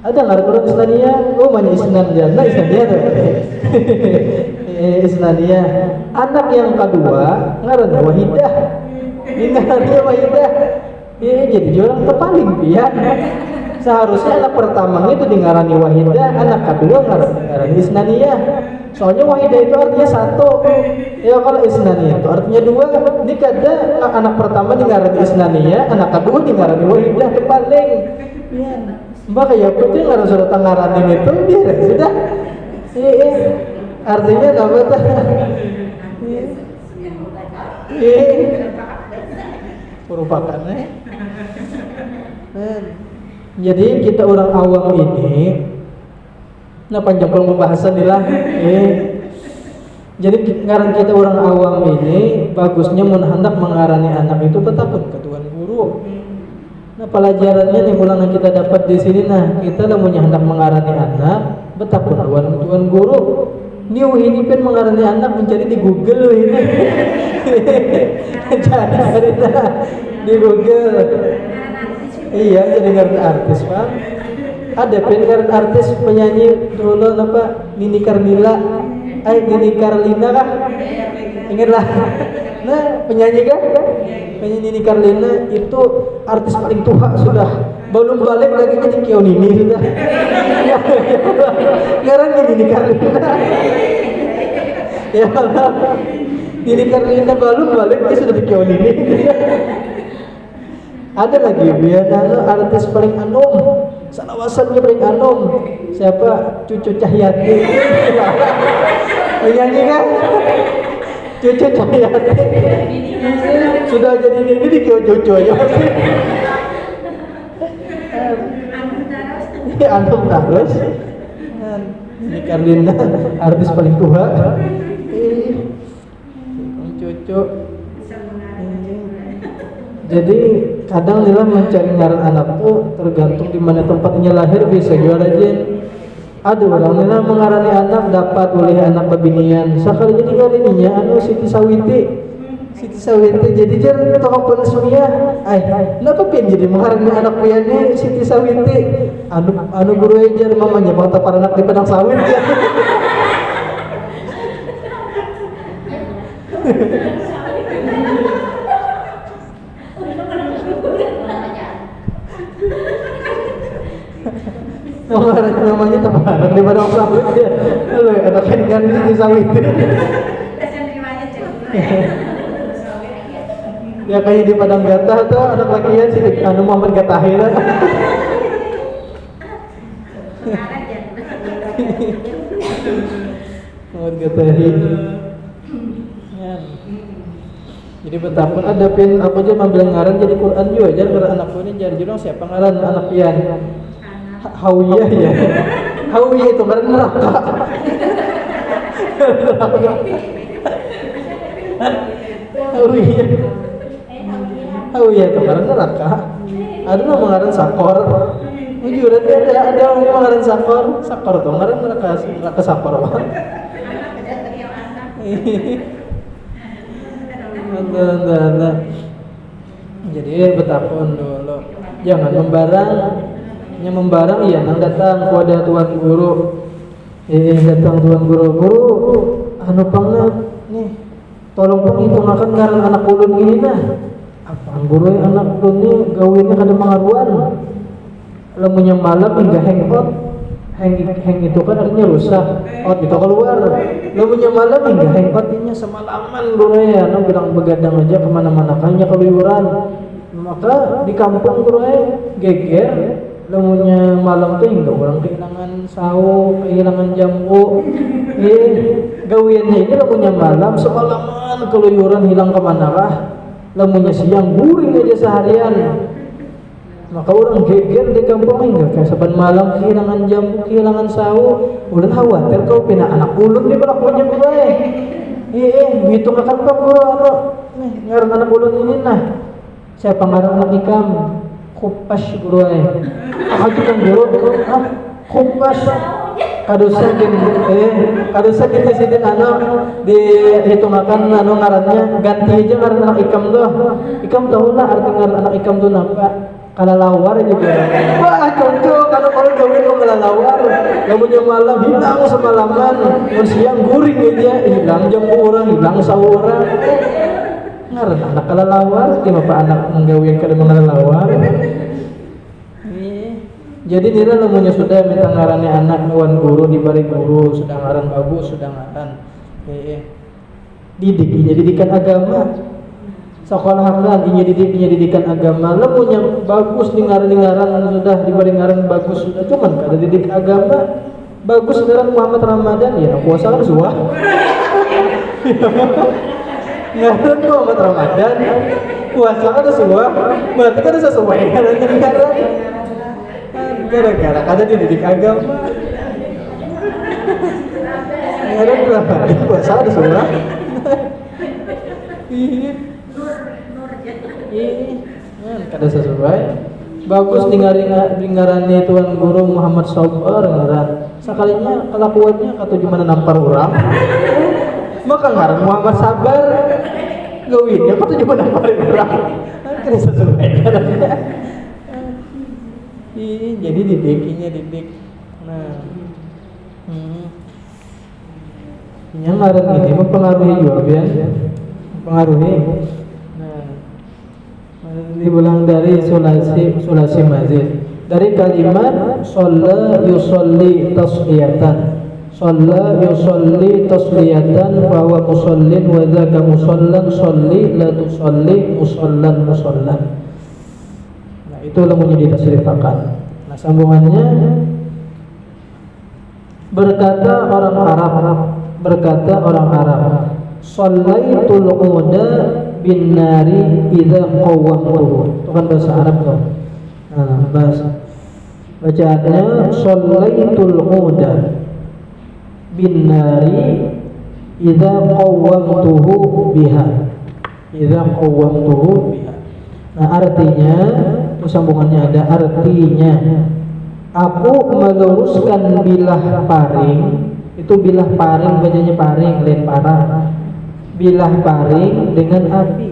Ada ngaran urang Isnania? Oh, manya Isnan jana Isnania tuh. Isnania. Anak yang kedua ngaran Wahidah. Ngarannya Wahidah. Jadi orang terpaling pian. Seharusnya anak pertama itu dingarani Wahidah, anak kedua ngarani Isnania. Soalnya Wahidah itu artinya satu. Ya kalau Isnania itu artinya dua. Ini kada anak pertama dingarani Isnania, anak kedua dingarani Wahidah terpaling. Pian. Mbak kayak putih ngarang surat ngarani itu biar sudah. Artinya apa tuh? Merupakannya. Jadi kita orang awam ini, nah panjang pembahasan lah. Jadi ngaran kita orang awam ini bagusnya mun hendak mengarani anak itu betapun ke tuan guru. Nah pelajarannya nih mulai kita dapat di sini. Nah kita lamunnya hendak mengarani anak betapun tuan guru. Ini kan mengarani anak mencari di Google ini. Cari di Google. Iya, jadi ngaran artis, Pak. Ada ngaran artis penyanyi dulu apa? Nini Carlina. Nini Carlina kah? Ingatlah. Nah, penyanyi kan? Penyanyi Nini Carlina itu artis paling tua sudah. Belum balik lagi jadi Kio Nini sudah. Ngaran Nini Carlina. Ya Allah. Nini Carlina belum balik dia sudah di Kio Nini. Ada lagi biar artis paling anom, salawasannya paling anom. Siapa? Cucu Cahyati. Penyanyi kan? Cucu Cahyati. Sudah jadi ini di cucu aja. Anom terus. Ini Carlina artis paling tua. Cucu. Jadi kadang Lila mencari ngaran anak tuh tergantung di mana tempatnya lahir bisa juga aja. Ada orang Lila mengarani anak dapat oleh anak babinian. Sekali jadi ngaraninya Siti Sawiti. Siti Sawiti jadi jar tokoh penasunya. Kenapa pian jadi mengarani anak piannya Siti Sawiti? Anu guru ajar mamanya bangta para anak di padang sawit ya. Namanya teman di padang sawit ya. Halo, ada kan di sawit. Ya kayak di padang gatah tuh anak lakian si anu Muhammad Gatahira. Muhammad Gatahira. Jadi betapun ada pin apa aja mambilan ngaran jadi Quran juga jar ngaran anak ini jar jurang siapa ngaran anak pian. Hawiyah ya. Hawiyah itu ngaran neraka. Hawiyah. Hawiyah itu ngaran neraka. Ada nama ngaran Sakor. Jujur ada orang ngaran Sakor. Sakor tuh ngaran neraka Sakor banget. Ada. Jadi betapun dulu. Jangan membarang iya nang datang kepada tuan guru. Datang tuan guru anu pangna nih. Tolong pang itu akan ngaran anak ulun gini nah. Apa guru anak ulun nih gawinnya kada mangaruan. Lamunnya malam hingga hangout. Hang itu kan artinya rusak. Out itu keluar. Lamunnya malam hingga hangoutnya semalaman guru ya. Nang bilang begadang aja kemana-mana kayaknya keluyuran. Maka di kampung guru geger. Lamunnya malam tuh hingga orang kehilangan sawo, kehilangan jambu. Gawiannya ini lamunnya malam semalaman keluyuran hilang kemana kah. Lamunnya siang guring aja seharian. Maka orang geger di kampung hingga kayak saban malam kehilangan jambu, kehilangan sawo. Udah khawatir kau pindah anak ulun di pelakunya guru begitu akan pak guru nih ngaran anak ulun ini nah. Siapa ngaran anak ikam? Kupas guru aku kan guru kupas kadusa kita sidin anak dihitungakan anu ngarannya ganti aja ngaran anak ikam tuh. Ikam tahu lah arti ngaran anak ikam tuh apa? kalalawar juga. Wah cocok kalau gawin mau kalalawar. Gamunya malam hilang semalaman, siang guring aja hilang jam orang, hilang saurang. Ngarep anak kalalawar, kenapa anak menggawin kada mengalalawar? Jadi nira lamunnya sudah minta ngarannya anak lawan guru di bari guru sudah ngaran bagus sudah ngaran. Didik didikan agama. Sekolahkan inya didikan agama. Lamunnya bagus di ngaran sudah di bari ngaran bagus sudah cuman kada didik agama. Bagus ngaran Muhammad Ramadan ya puasa kan suah. Ngaran Muhammad Ramadan puasa kan suah. Berarti kan sesuai ngaran. Gara-gara kada dididik agama. Ngaran Ramadan puasa ada suah. Kada sesuai. Bagus dengarannya Tuan Guru Muhammad Sabar ngaran. Sekalinya kalau kuatnya atau gimana nampar orang. Maka ngaran Muhammad Sabar gawinnya atau gimana nampar orang. Kada sesuai ngarannya. Jadi didik. Nah. Yang ngaran ini mempengaruhi juga ya. Mempengaruhi. Diulang dari sulasi mazid dari kalimat shalla yusolli tasliyatan bahwa musallin wa dzaka musallan sholli la tusolli musallan. Nah itu lamunnya ditasrifakan. Nah sambungannya berkata orang Arab shallaitul uda bin nari idza qawwamtuhu. Itu kan bahasa Arab tuh. Nah, bacaannya shallaitul uda bin nari idza qawwamtuhu biha. Nah, artinya itu sambungannya ada artinya. Aku meluruskan bilah paring. Itu bilah paring bacanya paring lain parang. Bilah paring dengan api.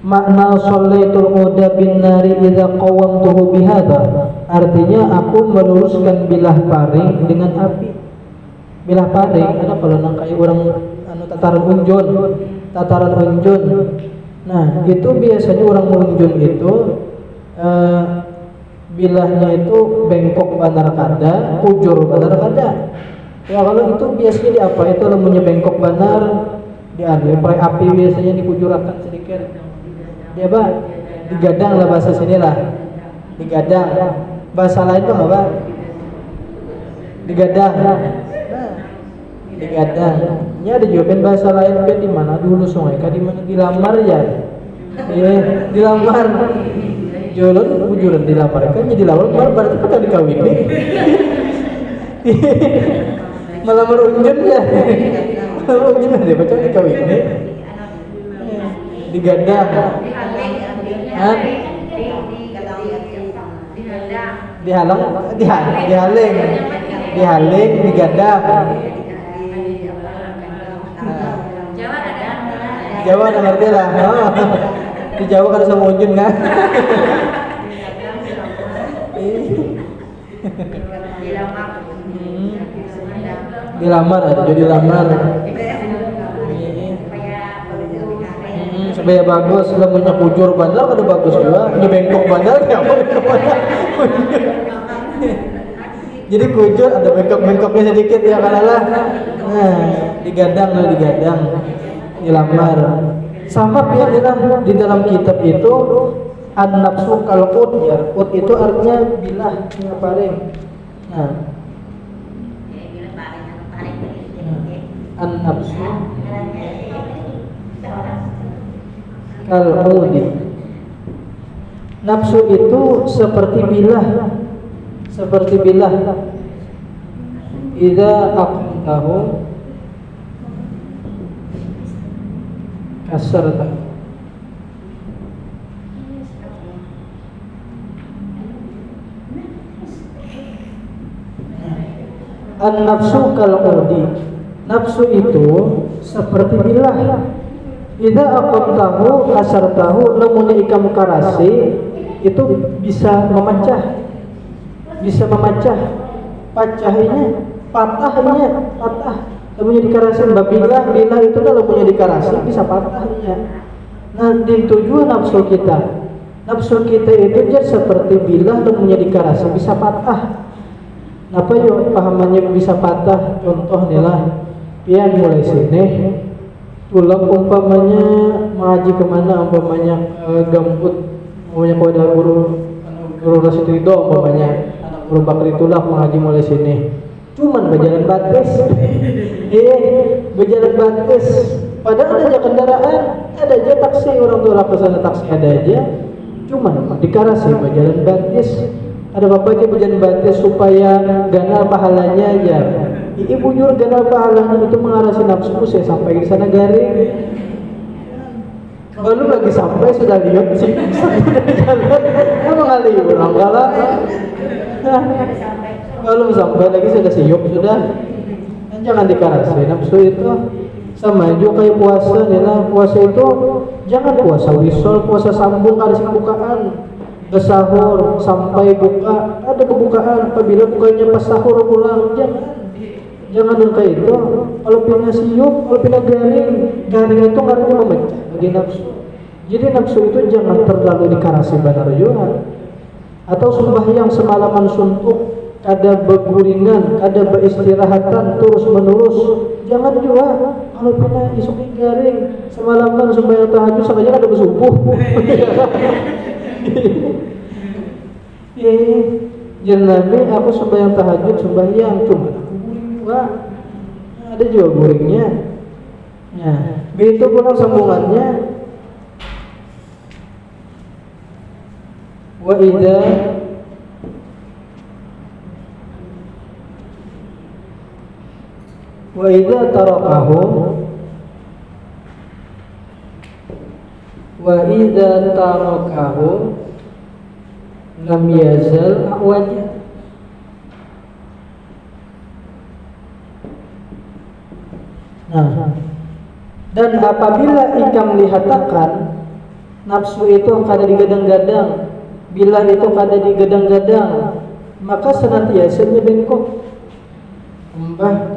Makna shallaitul uda bin nari idza qawamtuhu bihadza. Artinya aku meluruskan bilah paring dengan api. Bilah paring ada kalau nang kayak orang tataran unjun. Nah, itu biasanya orang unjun itu bilahnya itu bengkok bandar kada, ujur bandar kada. Ya kalau itu biasanya di apa? Itu lamunnya bengkok bandar pakai api biasanya dikujurakan sedikit. Dia digadang lah bahasa sini lah. Digadang. Bahasa lain tuh apa? Digadang. Nah, digadang. Ini ada jawaban bahasa lain kan di mana dulu sungai? Kan di mana dilamar ya? Dilamar. Jolon kujuran dilamar kan jadi dilamar berarti kita dikawin nih. Melamar unjun ya. Gimana deh baca dikawin nih digadang dihaling digadang. Jawa ada ngerti lah. Di Jawa kan sama unjun kan. Dilamar ada jadi lamar. Supaya bagus, lamunnya kujur bandar kada bagus juga, ini bengkok bandar apa jadi kujur ada bengkoknya sedikit ya kalalah. Nah, digadang, dilamar. Sama ya di dalam kitab itu an-nafsu kal qut ya. Qut itu artinya bilah paring. Nah, an-nafsu kal-qudi. Nafsu itu seperti bilah. Idza aqtahu kasarta. An-nafsu kal-qudi. Nafsu itu seperti bilah. Idza aqamtahu kasartahu lamun ikam karasi itu bisa memecah pecahnya, patah. Lamunnya dikarasin bila itu dah lamunnya dikarasin bisa patahnya. Nah, dituju nafsu kita. Nafsu kita itu jadi seperti bila lamunnya dikarasin bisa patah. Napa yo pahamannya bisa patah? Contoh nih lah, pian mulai sini tulang umpamanya mengaji kemana umpamanya gambut umpamanya kalau ada guru Rasid Ridho umpamanya anak guru Bakri tulang mengaji mulai sini cuman berjalan batis berjalan batis padahal ada aja kendaraan ada aja taksi orang tua kesana taksi ada aja cuman dikarasi berjalan batis ada bapaknya berjalan batis supaya ganal pahalanya aja ibu jur ganal pahalanya itu mengarasi nafsu saya sampai di sana garing baru lagi sampai sudah lihat sih sudah mengalih orang galak belum sampai lagi sudah siup sudah jangan dikarasi nafsu itu sama juga kayak puasa nih lah puasa itu jangan puasa wisol puasa sambung ada bukaan bersahur sampai buka ada kebukaan apabila bukanya pas sahur pulang jangan yang kayak itu kalau pindah siup kalau pindah garing itu karena memecah bagi nafsu jadi nafsu itu jangan terlalu dikarasi benar juga atau sembahyang semalaman suntuk kada berguringan kada beristirahatan terus menerus jangan juga kalau pindah isuk garing semalaman sembahyang tahajud sengaja kada bersubuh jangan Nabi aku sembahyang tahajud sembahyang cuma ada juga guringnya. Nah, begitu pula sambungannya. Wa idza tarakahu lam yazal wajah. Nah, dan apabila ikam lihatakan nafsu itu kada digadang-gadang, bila itu kada digadang-gadang, maka senantiasa bengkok.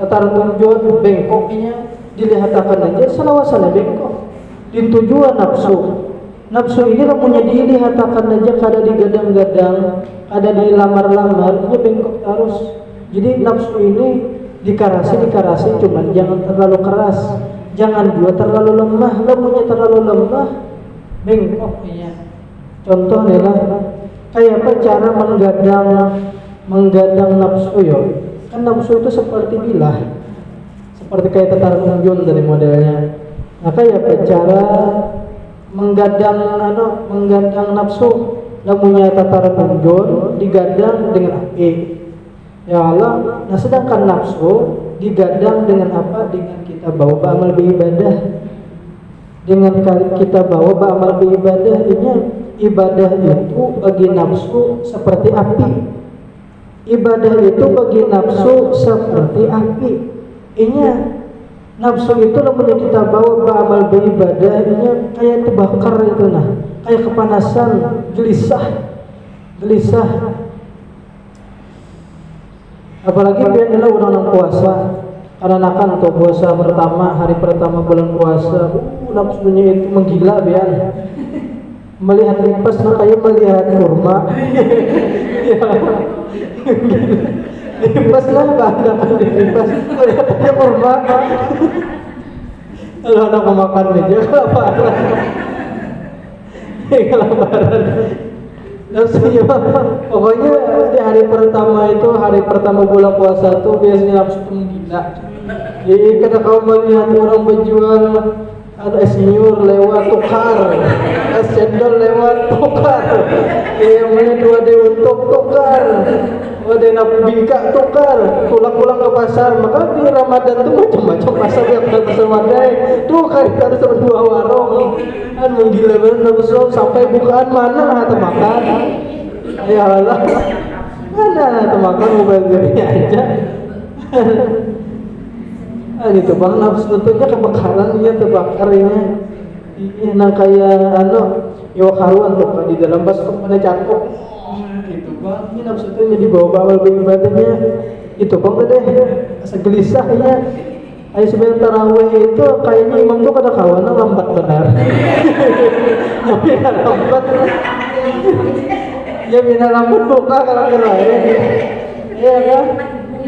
Tatar tunjun bengkoknya dilihatakan aja selawasana bengkok. Ditujuan nafsu ini punya dilihatakan aja kada digadang-gadang, kada dilamar-lamar, dia bengkok terus. Jadi nafsu ini dikarasi cuman jangan terlalu keras jangan juga terlalu lemah lamunnya terlalu lemah bengkok contoh nih lah kayak apa cara menggadang nafsu yo kan nafsu itu seperti bilah seperti kayak tetar unjun dari modelnya nah kayak apa cara menggadang nafsu lamunnya tetar unjun digadang dengan api ya Allah, nah sedangkan nafsu digadang dengan apa? Dengan kita bawa beramal beribadah. Dengan kita bawa beramal beribadah, ini ibadah itu bagi nafsu seperti api. Ibadah itu bagi nafsu seperti api. Ini nafsu itu lamun kita bawa beramal beribadah, ini kayak terbakar itu nah, kayak kepanasan, gelisah. Apalagi biar adalah orang puasa karena kan untuk puasa pertama hari pertama bulan puasa nafsunya itu menggila biar melihat lipas nah kayak melihat kurma lipas lah bangga lipas melihatnya kurma kalau anak makan meja kelaparan nafsunya pokoknya di hari pertama bulan puasa tuh biasanya nafsu menggila jadi kada kau melihat orang berjual ada senior lewat tukar sendal lewat tukar yang mana dua de untuk tukar ada nak bingka tukar pulang ke pasar maka di Ramadan tuh macam-macam pasar yang pasar wadai tuh kita harus berdua warung kan menggila bener nafsu sampai bukaan mana atau makan ya Allah mana atau makan mubazirnya aja gitu bang nafsu tentunya kebakaran ya terbakar ini nah kayak Yo karuan tuh di dalam baskom ada cangkok. Gitu bang, ini nafsu tuh jadi bawa-bawa ibadahnya. Itu bang deh, asa gelisahnya. Ayo sebenarnya tarawih itu kayaknya imam tuh kada kawanan lambat benar. Ya bina lambat. Ya bina lambat buka kalau kelain. Iya kan?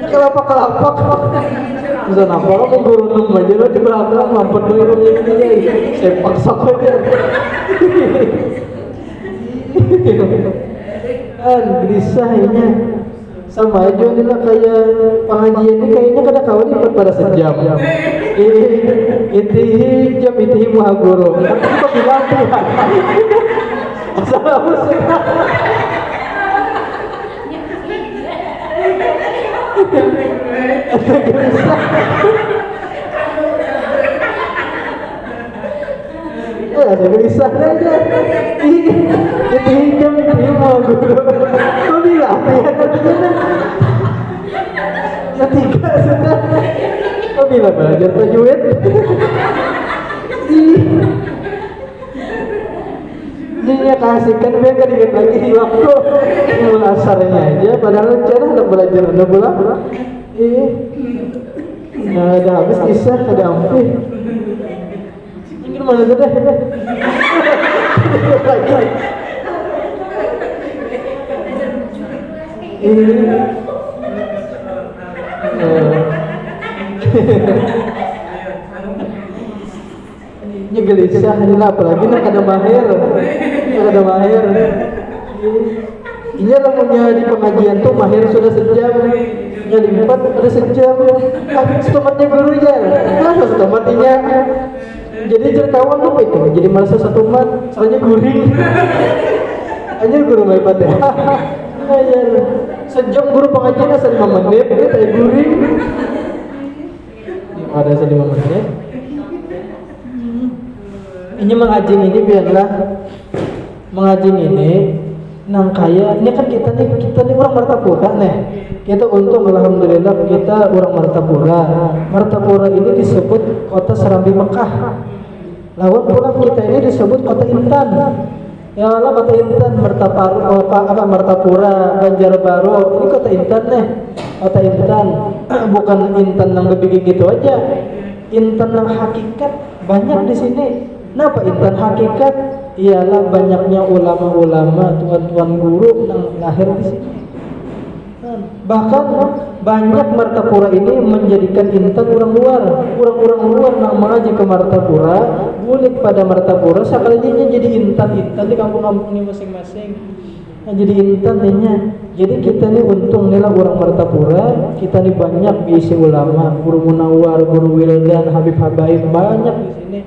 Kelapak. Bisa nampak kamu guru nung aja lo di belakang lambat dulu ini. Saya paksa aja. Gelisahnya. Sama aja nih lah kayak pengajian ini kayaknya kada kawan ikut pada sejam. Itihi jam itihi muha guru. Tapi kok bilang tuh assalamualaikum. Ada gelisah aja. Itihi jam itihi muha guru. Kok bilang ya tiga sudah. Kok bilang belajar tajwid? Dia kasihkan biar kan ingat lagi di waktu asarnya aja. Padahal rencana nak belajar ada pula. Nah, ada habis kisah ada ampih. Ini mana tuh deh? Ini gelisah ini apalagi nak ada mahir. Ini namanya di pengajian tuh mahir sudah sejam. Yang diempat ada sejam. Stomatnya guru ya. Masa stomatinya jadi ceritakan tuh itu. Jadi merasa satu mat, soalnya guring. Hanya guru melipat ya. Sejam guru pengajian asal 5 menit, kayak guring. Ada asal 5 menit. Ini mengajing ini biarlah mengajing ini nang kaya. Ini kan kita nih orang Martapura nih. Kita untung alhamdulillah kita orang Martapura. Martapura ini disebut kota Serambi Mekah. Lawan pula kita ini disebut kota Intan. Ya Allah kota Intan, Martapura, Banjarbaru. Ini kota Intan nih. Kota Intan. Bukan Intan yang begini gitu aja. Intan yang hakikat banyak di sini. Kenapa intan hakikat? Ialah banyaknya ulama-ulama, tuan-tuan guru yang lahir di sini. Bahkan banyak Martapura ini menjadikan intan orang luar yang mengaji ke Martapura, bulik pada Martapura, sekalinya jadi intan di kampung-kampung ini masing-masing. Nah, jadi intannya. Jadi kita nih untung nih lah orang Martapura, kita nih banyak diisi ulama, guru Munawar, guru Wildan, Habib Habaib, banyak di sini.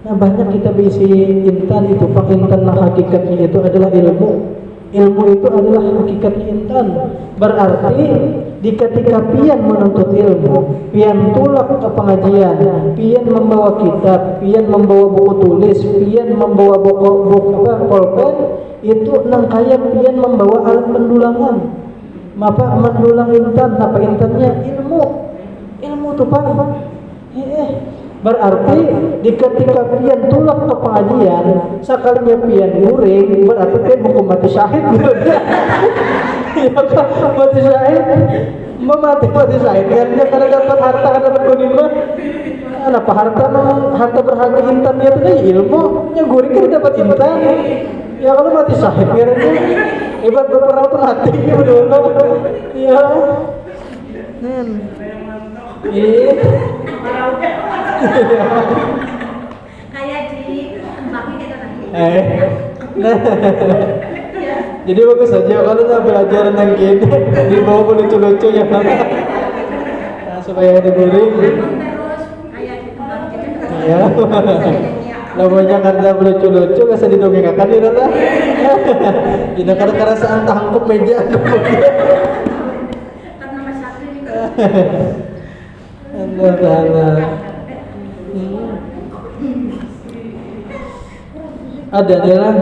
Nah banyak kita berisi intan itu. Pak intan nah hakikatnya itu adalah ilmu. Ilmu itu adalah hakikatnya intan. Berarti di ketika pian menuntut ilmu, pian tulak ke pengajian, pian membawa kitab, pian membawa buku tulis, pian membawa buku pulpen, itu nang kaya pian membawa alat pendulangan. Maka mendulang intan, apa intannya? Ilmu tuh Pak. Berarti di ketika pian tulak ke pengajian, sekalinya pian guring, berarti pian hukum mati syahid. Ya kan, mati syahid, mati syahid. Karena dapat harta, karena dapat gonimah. Kenapa harta berharga intannya itu kan ilmu, yang guring kan dapat intan. Ya kalau mati syahid, biarnya ibarat berperang tuh mati gitu. Ya, kayak di tembaknya gitu nanti. Jadi bagus aja kalau ada pelajaran yang gini dibawa lucu-lucu ya. Nah, supaya ada guring. Terus kayak di tembak gitu. Ya. Namanya karena lucu-lucu nggak usah didongengkan di rata. Ini karena kerasaan tangkup meja. Karena masyarakat ini. Allah. Ada dia lah.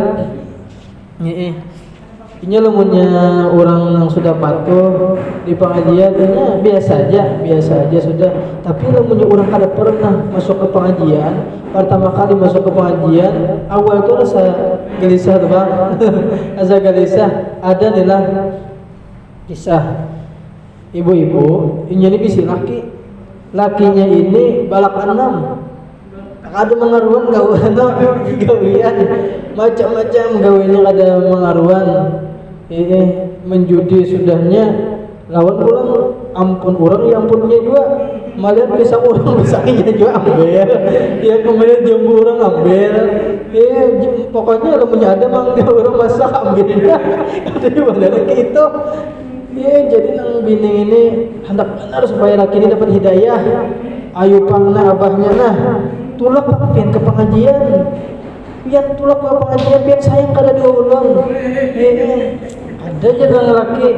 Ini lamunnya orang yang sudah patuh di pengajian ini biasa aja sudah. Tapi lamunnya orang kada pernah masuk ke pengajian, pertama kali masuk ke pengajian, awal tuh rasa gelisah tuh Bang. Rasa gelisah. Ada nih lah kisah ibu-ibu, ini bisi lakinya ini balak 6. Ada mengaruan gawean macam-macam gaweannya ada mengaruan. Menjudi sudahnya lawan pulang ampun orang yang punya juga malah bisa orang bisanya juga ambil ya kemudian jambu orang ambil pokoknya kalau punya ada mangga orang masak ambil ada juga dari itu jadi nang bini ini hendak benar supaya laki ini dapat hidayah ayu pangna abahnya nah tulak pian ke pengajian pian tulak ke pengajian pian sayang kada diulang ada jalan laki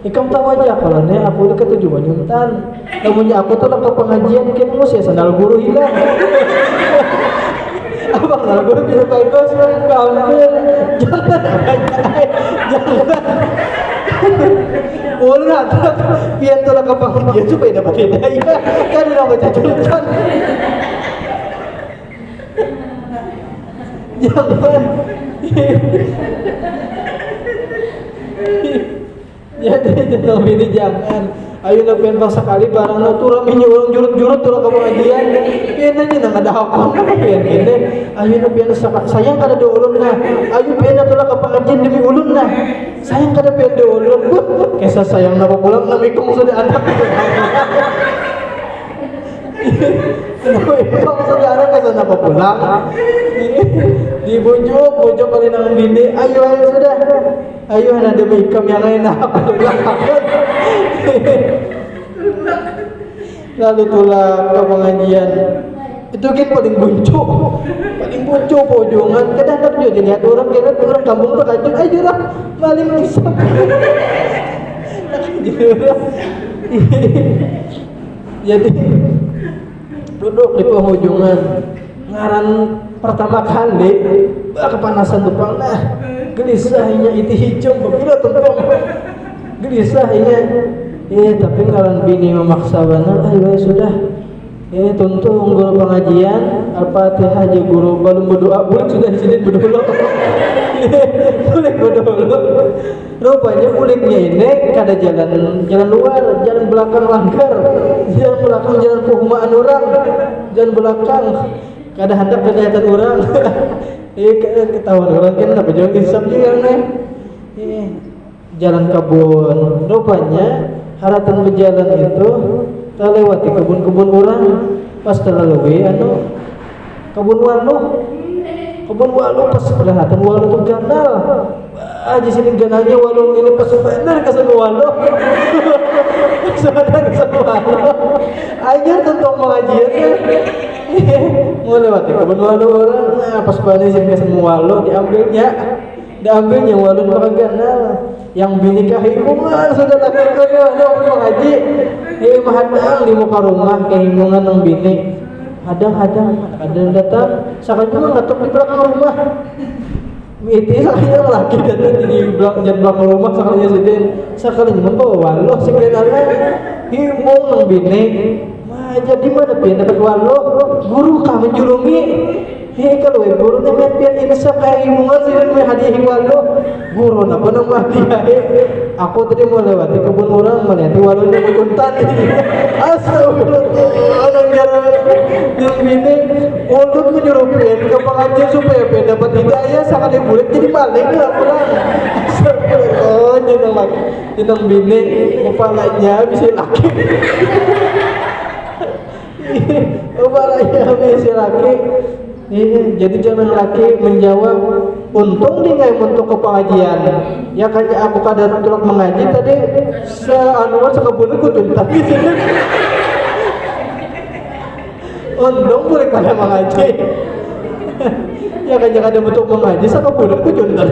ikam tahu aja kalau nih aku udah ketujuan nyuntan namunnya aku tulak ke pengajian kini mus ya sandal guru hilang abang sandal guru bisa bagus kampir jangan ulun ada pian tulak ke pengajian supaya dapat hidayah kan udah baca juntan jangan jadi jangan ini jangan ayo napian pas sekali barang na turun minyak jurut-jurut turun ke pengajian pian aja nang ada hakam pian ini ayo napian sayang kada ada ulun nah ayo pian turun ke pengajian demi ulun nah sayang kada pian ada ulun kisah sayang napa pulang namikung sudah anak Kalau saudara ke sana pulang, dibujuk kali nang bini, ayo sudah, ayo ada demi ikam yang enak. Lalu tulang ke pengajian, itu kan paling buncuk pojongan. Kadang dia dilihat orang kampung terkajut, ayo lah, maling isap. Jadi duduk di penghujungan ngaran pertama kali kepanasan tupang nah gelisahnya itu hijau begitu tumpang gelisahnya tapi ngaran bini memaksa benar ayo sudah tuntung guru pengajian Al-Fatihah aja guru belum berdoa boleh sudah di sini berdoa boleh berdoa rupanya buliknya ini kada jalan luar jalan belakang langgar jalan belakang jalan perumahan orang jalan belakang kada hendak kelihatan orang ketahuan orang kan apa jangan isap juga nih jalan kebun rupanya haratan berjalan itu terlewati kebun-kebun orang pas terlalui kebun walu pas kelihatan walu tuh ganal di sini ganalnya walu ini pas benar kesan walu sebenarnya kesan walu ajar tentang pengajian mau lewati kebun walu orang pas bani sini kesan walu diambilnya walu maka ganal yang bini kehimungan sudah lakukan walu mengaji mahadang di muka rumah kehimungan ng bini hadang datang sakanya ngatok di belakang rumah miti sakanya laki datang di belakang rumah sakanya sidin sakanya membawa waloh sebenarnya himung ng bini jadi mana pian dapat waloh guru kami menjulungi kalau guru na pian insa kaya himungan sidin may hadiah waloh guru na po nang hadiah aku tadi mau lewati kebun orang melihat waloh na mukuntan astagfirullah anong jalan yang ini untuk menyuruh pian ke pengajian supaya pian dapat hidayah sangat dibulik jadi maling lah pulang astagfirullah jenang bini kepalanya bisa laki kepalanya bisa laki jadi jangan laki menjawab untung dia untuk ke pengajian ya kayak aku kadang tulak mengaji tadi seanuan sekebun aku tuntas untung boleh kada mengaji ya kayak kada untuk mengaji sekebun aku tuntas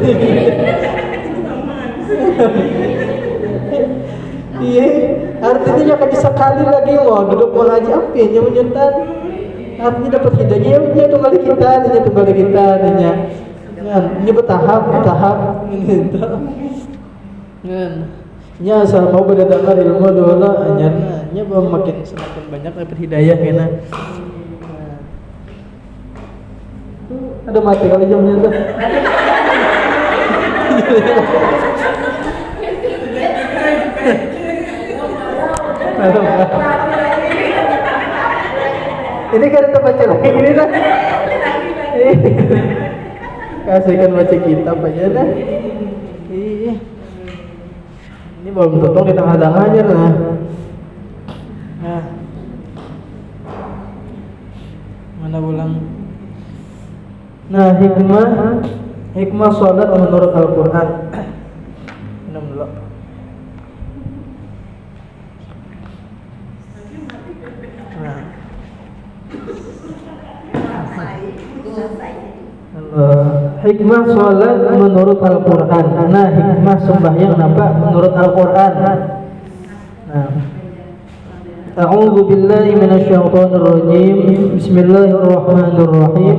iya artinya ya kayak sekali lagi mau duduk mengaji apa yang menyuntan artinya dapat hidayah dia kembali kita ini bertahap ini nya asal mau berdatang ilmu dulu anyarna nya makin semakin banyak dapat hidayah kena. Ada mati kali jamnya tuh. Ini kan kita baca lagi ini dah. Kasihkan baca kitab aja dah. Ini belum tutup di tengah-tengahnya lah. Nah, mana ulang? Nah, hikmah sholat menurut Al-Quran. Minum dulu. Nah. Hikmah sholat menurut Al-Quran. Nah, hikmah sembahyang apa menurut Al-Quran? Nah, A'udzu billahi minasyaitonir rajim. Bismillahirrahmanirrahim.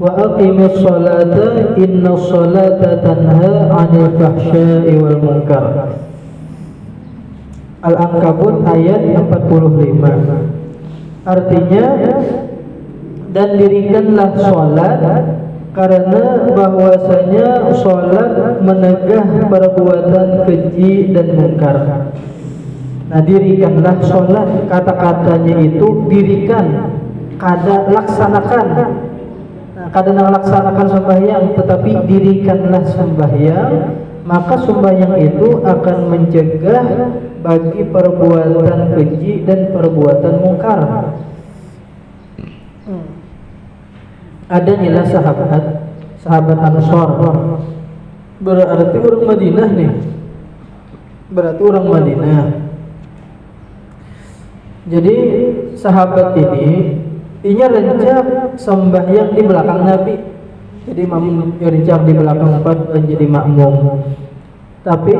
Wa aqimis sholata innas sholata tanha 'anil fahsya'i wal munkar. Al-Ankabut ayat 45. Artinya, dan dirikanlah sholat karena bahwasanya sholat menegah perbuatan keji dan mungkar. Nah, dirikanlah sholat, kata-katanya itu dirikan, kada laksanakan. Nah, kada laksanakan sembahyang, tetapi dirikanlah sembahyang, maka sembahyang itu akan mencegah bagi perbuatan keji dan perbuatan mungkar. Ada nilai sahabat Ansor, berarti orang Madinah nih, berarti orang Madinah. Jadi sahabat ini rencak sembahyang di belakang Nabi. Jadi rencak di belakang empat menjadi makmum. Tapi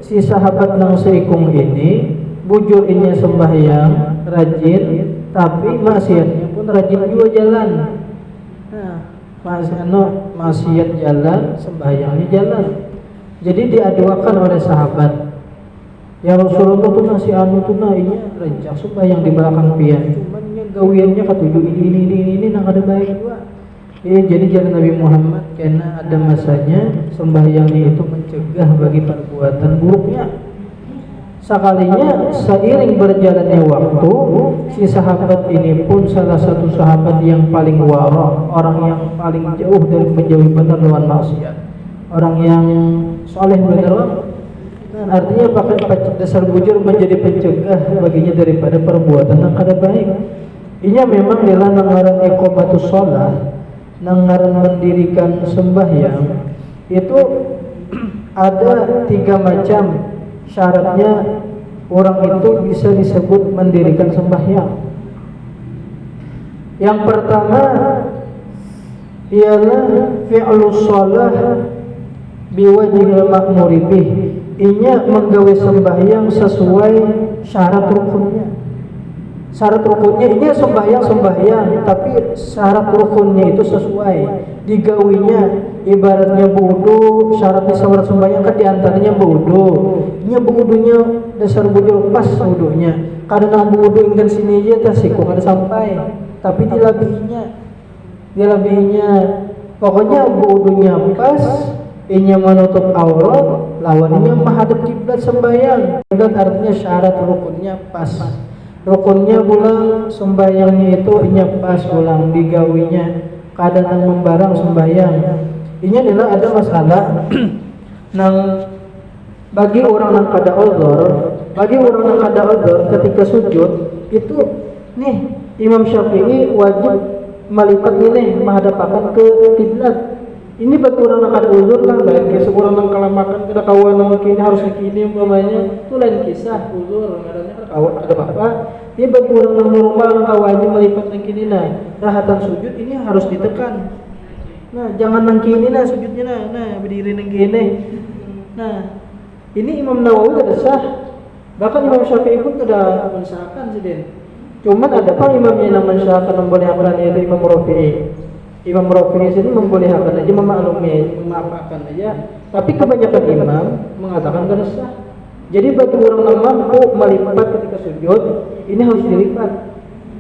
si sahabat nang seikung ini bujur inya sembahyang rajin, tapi maksiatnya pun rajin juga jalan. Maksiat jalan, sembahyangnya jalan. Jadi diaduakan oleh sahabat, ya Rasulullah tuh nasi anu tuh inya rencak sembahyang di belakang pian, cuman nya gawiannya ketujuh ini nang ada baik juga. Jadi jalan Nabi Muhammad karena ada masanya sembahyangnya itu mencegah bagi perbuatan buruknya. Sekalinya seiring berjalannya waktu, si sahabat ini pun salah satu sahabat yang paling wara, orang yang paling jauh dari menjauhi benar lawan maksiat, orang yang soleh benar. Dan artinya bahkan dasar bujur menjadi pencegah baginya daripada perbuatan yang kada baik. Inya memang adalah nangaran iqamatus shalah, nangaran mendirikan sembahyang itu ada 3 macam syaratnya orang itu bisa disebut mendirikan sembahyang. Yang pertama ialah fi'lus shalah biwajhil ma'muri bih. Inya menggawe sembahyang sesuai syarat rukunnya. Syarat rukunnya inya sembahyang, tapi syarat rukunnya itu sesuai. Digawinya ibaratnya wudu, syaratnya syarat sembahyang kan diantaranya wudu. Inya wudunya dasar bujur pas wudunya. Kadang wudu ingin sini aja tasik ada sampai, tapi dilebihinya. Pokoknya wudunya pas, inya menutup aurat, lawannya menghadap kiblat sembahyang. Dan artinya syarat rukunnya pas. Rukunnya ulang, sembahyangnya itu inya pas ulang, digawinya kadang membarang sembahyang. Ini adalah ada masalah nang bagi orang yang kada uzur, ketika sujud itu nih Imam Syafi'i wajib melipat ini menghadapkan ke kiblat. Ini bagi orang yang kada uzur lah, kayak seorang yang kelamakan kada kawan mungkin harus begini umpamanya, itu lain kisah uzur ngaranya kawan ada apa. Ini bagi orang yang normal yang wajib melipat nang kini rahatan sujud ini harus ditekan. Nah, jangan nang kini sujudnya berdiri nang kini. Nah, ini Imam Nawawi ada sah. Bahkan Imam Syafi'i pun tidak mensahkan sedih. Cuman ada pak imam yang mensahkan membolehkan itu Imam Rafi'i. Imam Rafi'i sini membolehkan aja, memaklumi, memaafkan aja. Tapi kebanyakan imam mengatakan kan sah. Jadi bagi orang yang mampu melipat ketika sujud, ini harus dilipat.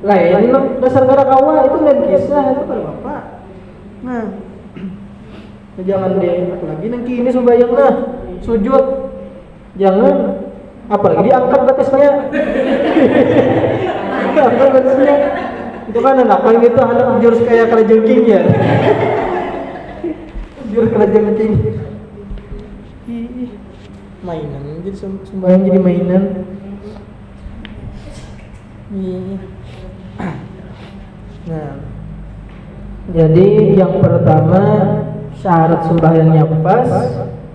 Lah ini dasar karakawah itu lain kisah itu kan bapak. Nah, jangan deh, apalagi nanti ini sembahyang lah sujud, jangan apalagi diangkat batasnya. Angkat batasnya. Itu kan anak kan gitu, anak jurus kayak kerajaan king ya. Jurus kerajaan king. Mainan jadi sembahyang jadi mainan. Nah, jadi yang pertama syarat sembahyangnya pas,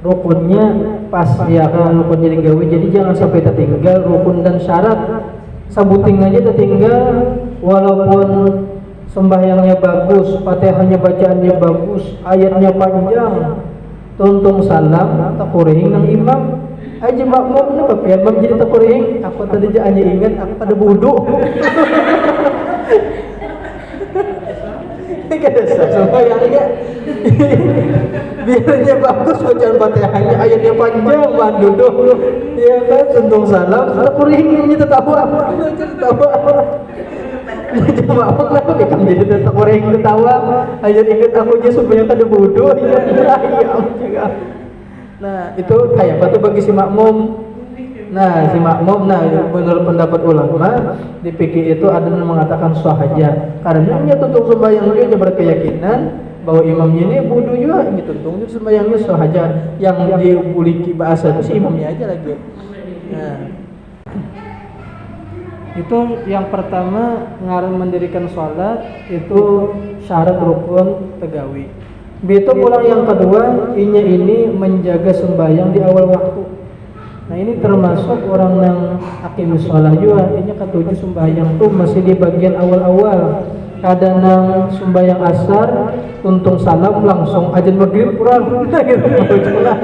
rukunnya pas ya kan, rukunnya digawe. Jadi jangan sampai tertinggal rukun dan syarat. Sabuting aja tertinggal, walaupun sembahyangnya bagus, Fatihahnya bacaannya bagus, ayatnya panjang, tuntung salam tak kurang nang imam aja makmum na pakai imam jadi tak kurang. Aku tadi hanya ingat aku pada wudu. Kada sah sembahyangnya. Biarnya bagus bacaan Fatihahnya, ayatnya panjang, duduk ya kan, tuntung salam tak kurang ini tertawa. Maaf kenapa bikin jadi tetap orang yang ketawa hanya ingat aku aja supaya kada bodoh ya. Nah itu kayak apa tuh bagi si makmum. Nah si makmum, nah menurut pendapat ulama di fikih itu ada yang mengatakan sah aja karena dia tuntung sembahyang dia berkeyakinan bahwa imamnya ini bodoh juga, ini tuntung juga sembahyangnya sah aja. Yang dibuliki bahasa itu si imamnya aja lagi. Nah itu yang pertama ngaran mendirikan sholat itu syarat rukun tegawi. Begitu pula yang kedua ini menjaga sembahyang di awal waktu. Nah ini termasuk orang yang aqimus sholat juga. Ini ketujuh sembahyang tuh masih di bagian awal-awal. Kadang nang sembahyang asar tuntung salam langsung azan maghrib kurang gitu lah.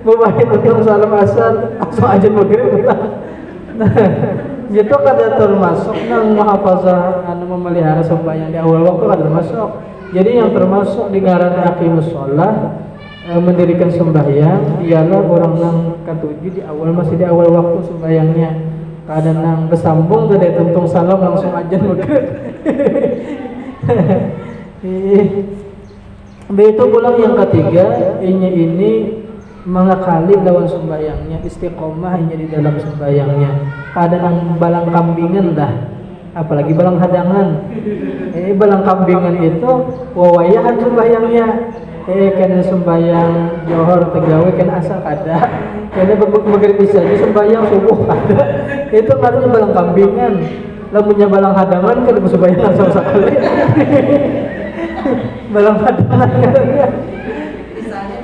Bapak tuntung salam asar langsung azan maghrib kurang. Nah, gitu kada termasuk nang mahafazah anu memelihara sembahyang di awal waktu kada termasuk. Jadi yang termasuk di ngaran aqimus shalah mendirikan sembahyang ialah orang yang ketujuh di awal, masih di awal waktu sembahyangnya. Kada nang kesambung tadi tuntung salam langsung azan maghrib. Begitu pula yang ketiga, ini mengakali lawan sembahyangnya, istiqomah hanya di dalam sembahyangnya. Kadang balang kambingan dah, apalagi balang hadangan. Balang kambingan itu wawayahan sembahyangnya. Kena sembahyang johor tegawe kena asal ada, kena maghrib bisa di sembahyang subuh ada. Itu artinya balang kambingan. Lamunnya balang hadangan kena sembahyang langsung sekali. Balang hadangan katanya. Misalnya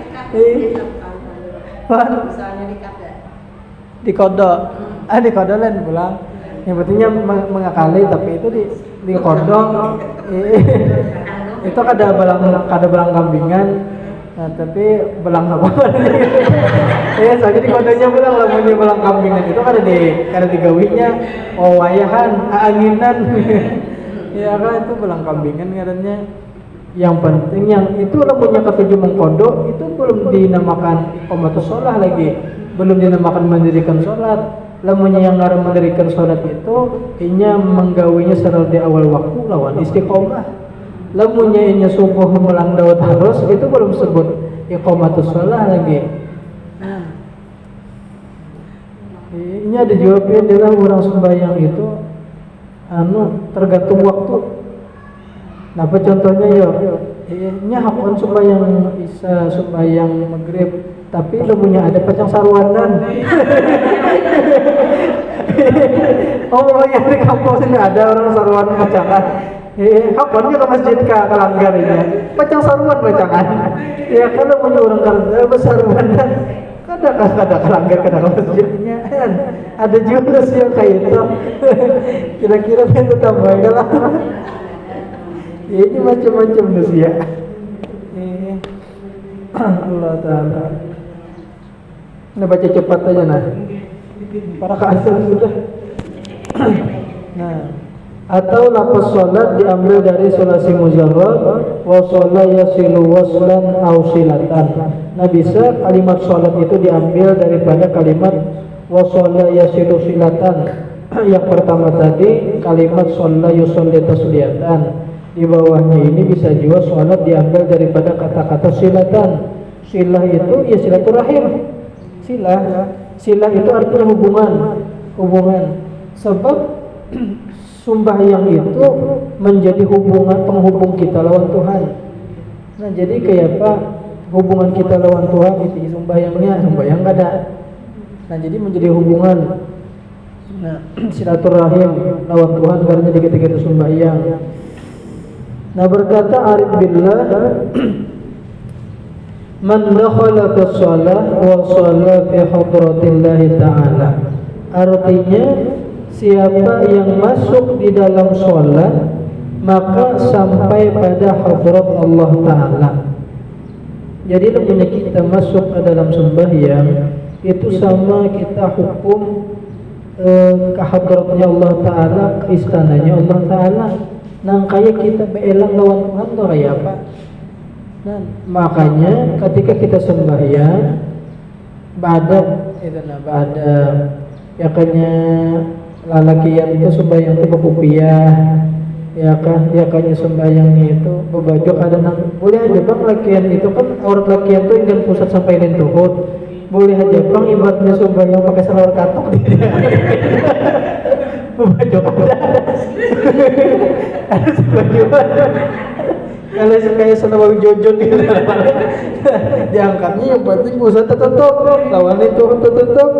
di kodok, di kodok lain pulang. Yang pentingnya mengakali, tapi itu di kodok. Itu kada belang kambingan, nah, tapi belang apa? Ya, saja di kodoknya belang, lamunnya belang kambingan itu kada digawinya, wayahan, anginan. Ya kan itu belang kambingan katanya. Yang penting yang itu lamunnya ketujuh mengkodok itu belum dinamakan iqamatus shalah lagi, belum dinamakan mendirikan sholat. Lamunnya yang ngaran mendirikan sholat itu inya menggawinya secara di awal waktu lawan istiqomah. Lamunnya inya subuh melang daud harus itu belum sebut iqamatus shalah lagi. Ini ada jawabnya adalah orang sembahyang itu tergantung waktu. Nah, apa contohnya yo? Nya hakon sembahyang isya, sembahyang maghrib, tapi lamunnya ada pacang sarwanan. Oh, yang di kampus ini ada orang sarwanan pacangan. Hakon ke masjid ke langgar ini. Pacang sarwan pacangan. Ya kalau punya orang kerja besar mana? Kadang langgar kadang masjidnya. Ada juga sih yang kayak itu. Kira-kira itu tambah lah. Ya, ini macam-macam ya. Allah Ta'ala. Nah, baca cepat aja nah. Para keasal sudah. Nah, Atau lafaz sholat diambil dari sulasi mujarrad wa sholat yasilu waslan au silatan. Nah bisa kalimat sholat itu diambil daripada kalimat wa sholat yasilu silatan. Yang pertama tadi kalimat sholat yusolli tasliyatan. Di bawahnya ini bisa juga sholat diambil daripada kata-kata silatan. Silah itu ya silaturahim. Silah itu artinya hubungan. Sebab sembahyang itu menjadi hubungan penghubung kita lawan Tuhan. Nah jadi kayak apa hubungan kita lawan Tuhan itu sembahyang ada. Nah jadi menjadi hubungan. Nah silaturahim lawan Tuhan karena ketika kita sembahyang. Nah berkata Arif billah, man dakhala fi shalah wa shalla fi hadratillah ta'ala. Artinya siapa yang masuk di dalam sholat maka sampai pada hadrat Allah Ta'ala. Jadi namanya kita masuk ke dalam sembahyang itu sama kita hukum ke hadratnya Allah Ta'ala, ke istananya Allah Ta'ala. Nah kayak kita beelang lawan Tuhan tuh kayak apa? Nah makanya ketika kita sembahyang badat ya kanya lalakian itu sembahyang itu berkupiah ya kanya sembahyangnya itu berbaju ada nang boleh aja bang lakian itu kan aurat lakian tuh ingin pusat sampai lentuhut boleh aja bang ibaratnya sembahyang pakai selawar katok berbaju ada sebaju kalau kayak selawar jojon gitu diangkatnya yang penting pusat tertutup lawan itu tertutup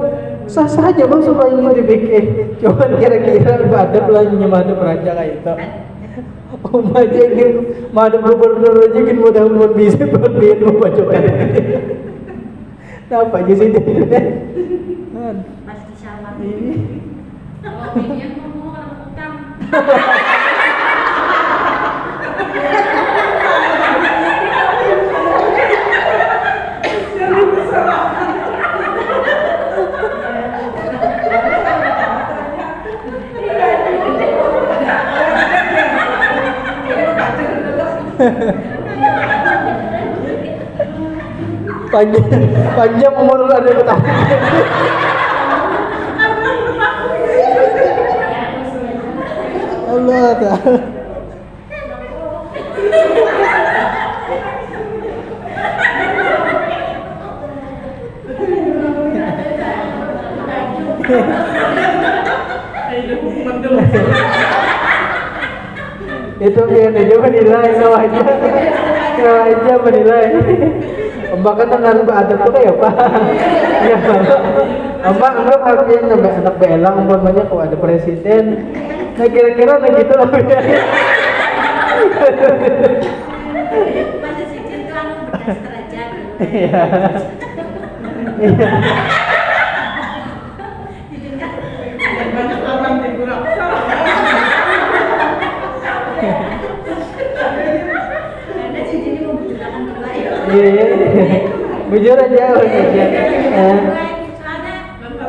sah saja bang sembahyang ini dibikin cuman kira-kira ibadah belanja madep raja kayak itu aja ingin madep gubernur aja ingin mudah-mudahan bisa berbian membacakan nah apa aja sih Pasti sama. Kalau opinion ngomong kalau utang. panjang umur ada yang tahu. Allah Ta'ala. Itu biar dia menilai kau aja menilai. Bahkan dengan ada tuh kayak apa? Ya, anggap hakim anak belang umpamanya kalau ada presiden. Nah kira-kira gitu lah. Masa sikit tuh anu bekas derajat. Iya. Banyak orang digurak. Karena sih jadi membutuhkan terbaik. Iya. Bujur aja. Soalnya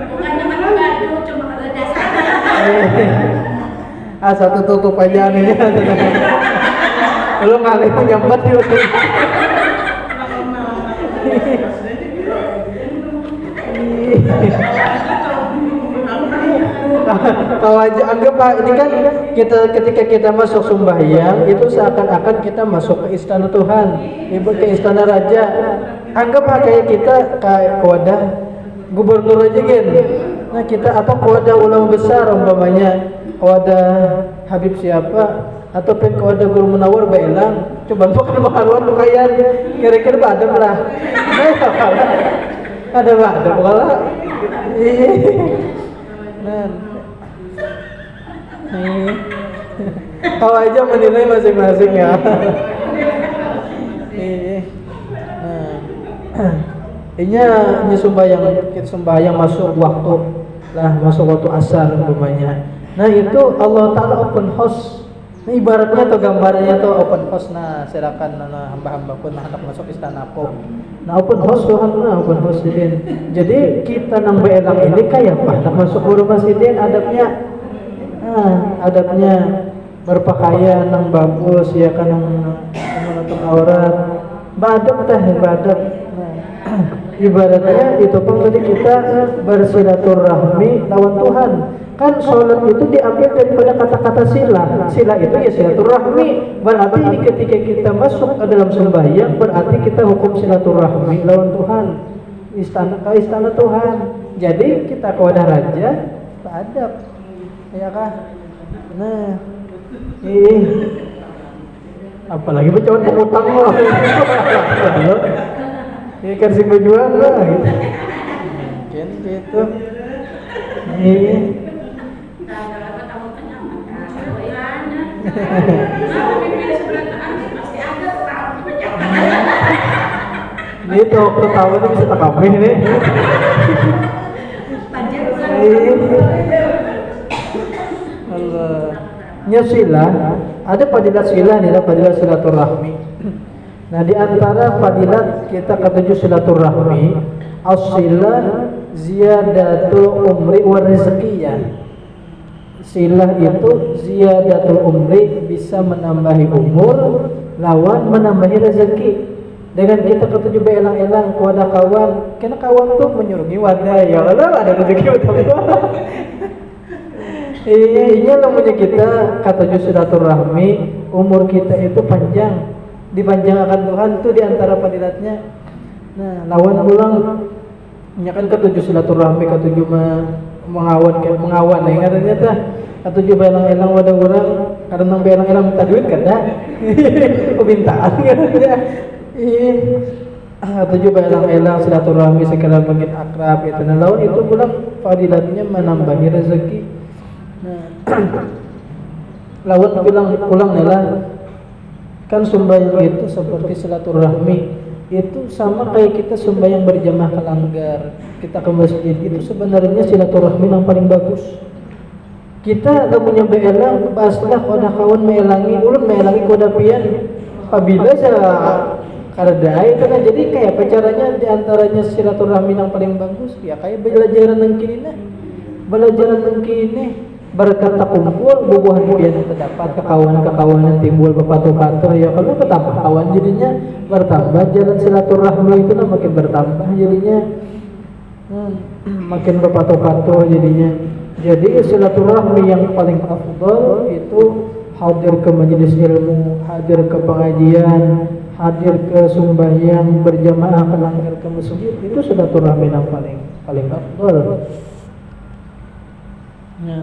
bukannya mengadu, cuma ada dasar. Satu tutup aja nih. Lu kali itu nyempet yuk. Tahu aja anggap ini kan kita ketika kita masuk sembahyang itu seakan-akan kita masuk ke istana Tuhan, ke istana raja. Anggap kayak kita kayak wadah gubernur aja gitu. Nah kita atau wadah ulama besar umpamanya wadah Habib siapa atau wadah Guru Munawar Bailang. Coba bukan baharuan lumayan kira-kira ada lah. Ada malah. Nah. Tahu aja menilai masing-masing ya. Ini sembahyang masuk waktu asar umpamanya. Nah itu Allah Ta'ala open house. Nah ibaratnya atau gambarnya tuh open house. Nah silakan hamba-hamba pun hendak masuk istana aku. Nah open house Tuhan open house din. Jadi kita nang beelang ini kayak apa? Nak masuk rumah sidin adabnya. Adabnya berpakaian yang bagus ya kan, yang menutup aurat, badab teh badab. Nah, ibaratnya itu pun tadi kita bersilaturahmi lawan Tuhan. Kan sholat itu diambil daripada kata-kata sila. Sila itu ya silaturahmi. Berarti ketika kita masuk ke dalam sembahyang, berarti kita hukum silaturahmi lawan Tuhan. Istana Tuhan. Jadi kita kepada raja beradab, ya kan? Nah, apalagi bercawan pengutang loh. Ini kan sing berjuang lah. Mungkin gitu. Ini tuh ketawa tuh bisa takabeh nih. Allah. Sila, ada fadilat sila nih, fadilat silaturahmi. Nah, di antara fadilat kita ketujuh silaturahmi, as-silah ziyadatul umri wa rizqiyah. Silah itu ziyadatul umri, bisa menambahi umur lawan menambahi rezeki. Dengan kita ketujuh beelang-elang kepada kawan, karena kawan tuh menyurungi wadah ya Allah, ada rezeki utama. Iya namanya kita ketujuh silaturahmi, umur kita itu panjang, dipanjangkan Tuhan tuh diantara fadilatnya. Nah, lawan ulang kan ketujuh silaturahmi, ketujuh mengawan ya katanya tah. Ketujuh beelang-elang wadah orang, karena beelang-elang minta duit kada. Permintaan katanya. Tujuh beelang-elang silaturahmi sekarang makin akrab itu. Nah, lawan itu pulang fadilatnya menambahi rezeki. Nah, lawan pulang lah kan sembahyang itu seperti silaturahmi, itu sama kayak kita sembahyang berjamaah ke langgar, kita ke masjid, itu sebenarnya silaturahmi yang paling bagus. Kita gak punya beelang, baslah koda kawan meelangi, ulun meelangi koda pian, apabila karena itu kan jadi kayak apa caranya diantaranya silaturahmi yang paling bagus ya kayak belajaran yang kini nah, belajaran yang kini berkata kumpul bubuhan pian terdapat kekawanan timbul bepatu-patu ya kalau bertambah kawan jadinya bertambah jalan silaturahmi itu nah makin bertambah jadinya makin bepatu-patu jadinya. Jadi silaturahmi yang paling afdal itu hadir ke majelis ilmu, hadir ke pengajian, hadir ke sembahyang berjamaah ke langgar ke masjid, itu silaturahmi yang paling afdal. Ya.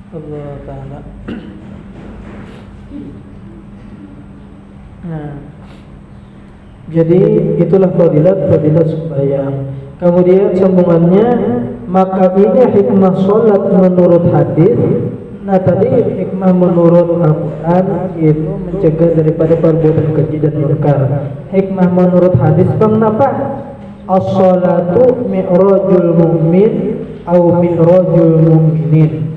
Allah Ta'ala. Nah, jadi itulah fadilat sembahyang. Kemudian sambungannya, maka ini hikmah sholat menurut hadis. Nah tadi hikmah menurut Al-Quran itu mencegah daripada perbuatan keji dan munkar. Hikmah menurut hadis mengapa? As-sholatu mi'rajul mu'min atau mi'rajul mu'minin.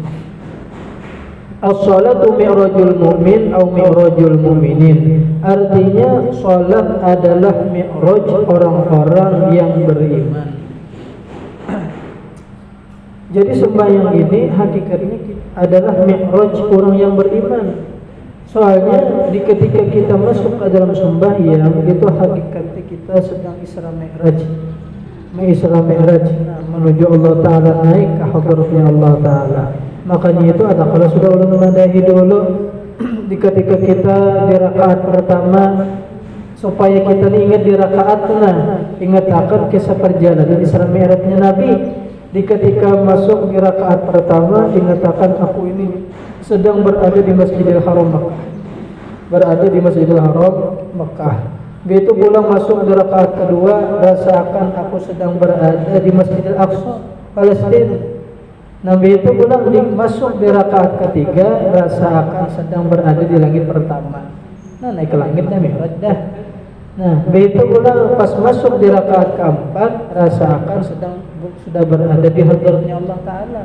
As-sholatu mi'rajul mu'min atau mi'rajul mu'minin. Artinya sholat adalah mi'raj orang-orang yang beriman. Jadi sembahyang ini hakikatnya adalah mi'raj orang yang beriman. Soalnya ketika kita masuk ke dalam sembahyang itu hakikatnya kita sedang Isra Mi'raj. Nah, menuju Allah Ta'ala, naik ke hadratnya Allah Ta'ala. Makanya itu ada kalau sudah ulun memadahi dulu ketika kita di rakaat pertama supaya kita ingat di rakaat ingat akan kisah perjalanan Isra Mi'rajnya Nabi. Ketika masuk di rakaat pertama ingatakan aku ini sedang berada di Masjidil Haram Mekah. Begitu pulang masuk di rakaat kedua rasakan aku sedang berada di Masjidil Aqsa Palestina. Nah begitu pulang masuk di rakaat ketiga rasakan sedang berada di langit pertama. Nah naik ke langitnya mi'raj dah. Nah begitu pulang pas masuk di rakaat keempat rasakan sudah berada di hadratnya Allah Ta'ala.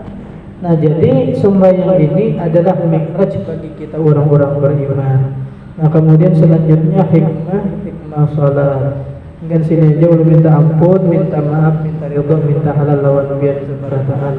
Nah jadi sembahyang ini adalah mi'raj bagi kita orang-orang beriman. Nah kemudian selanjutnya hikmah salat. Dengan sini aja ulun minta ampun, minta maaf, minta ridho, minta halal lawan biar sebaratan.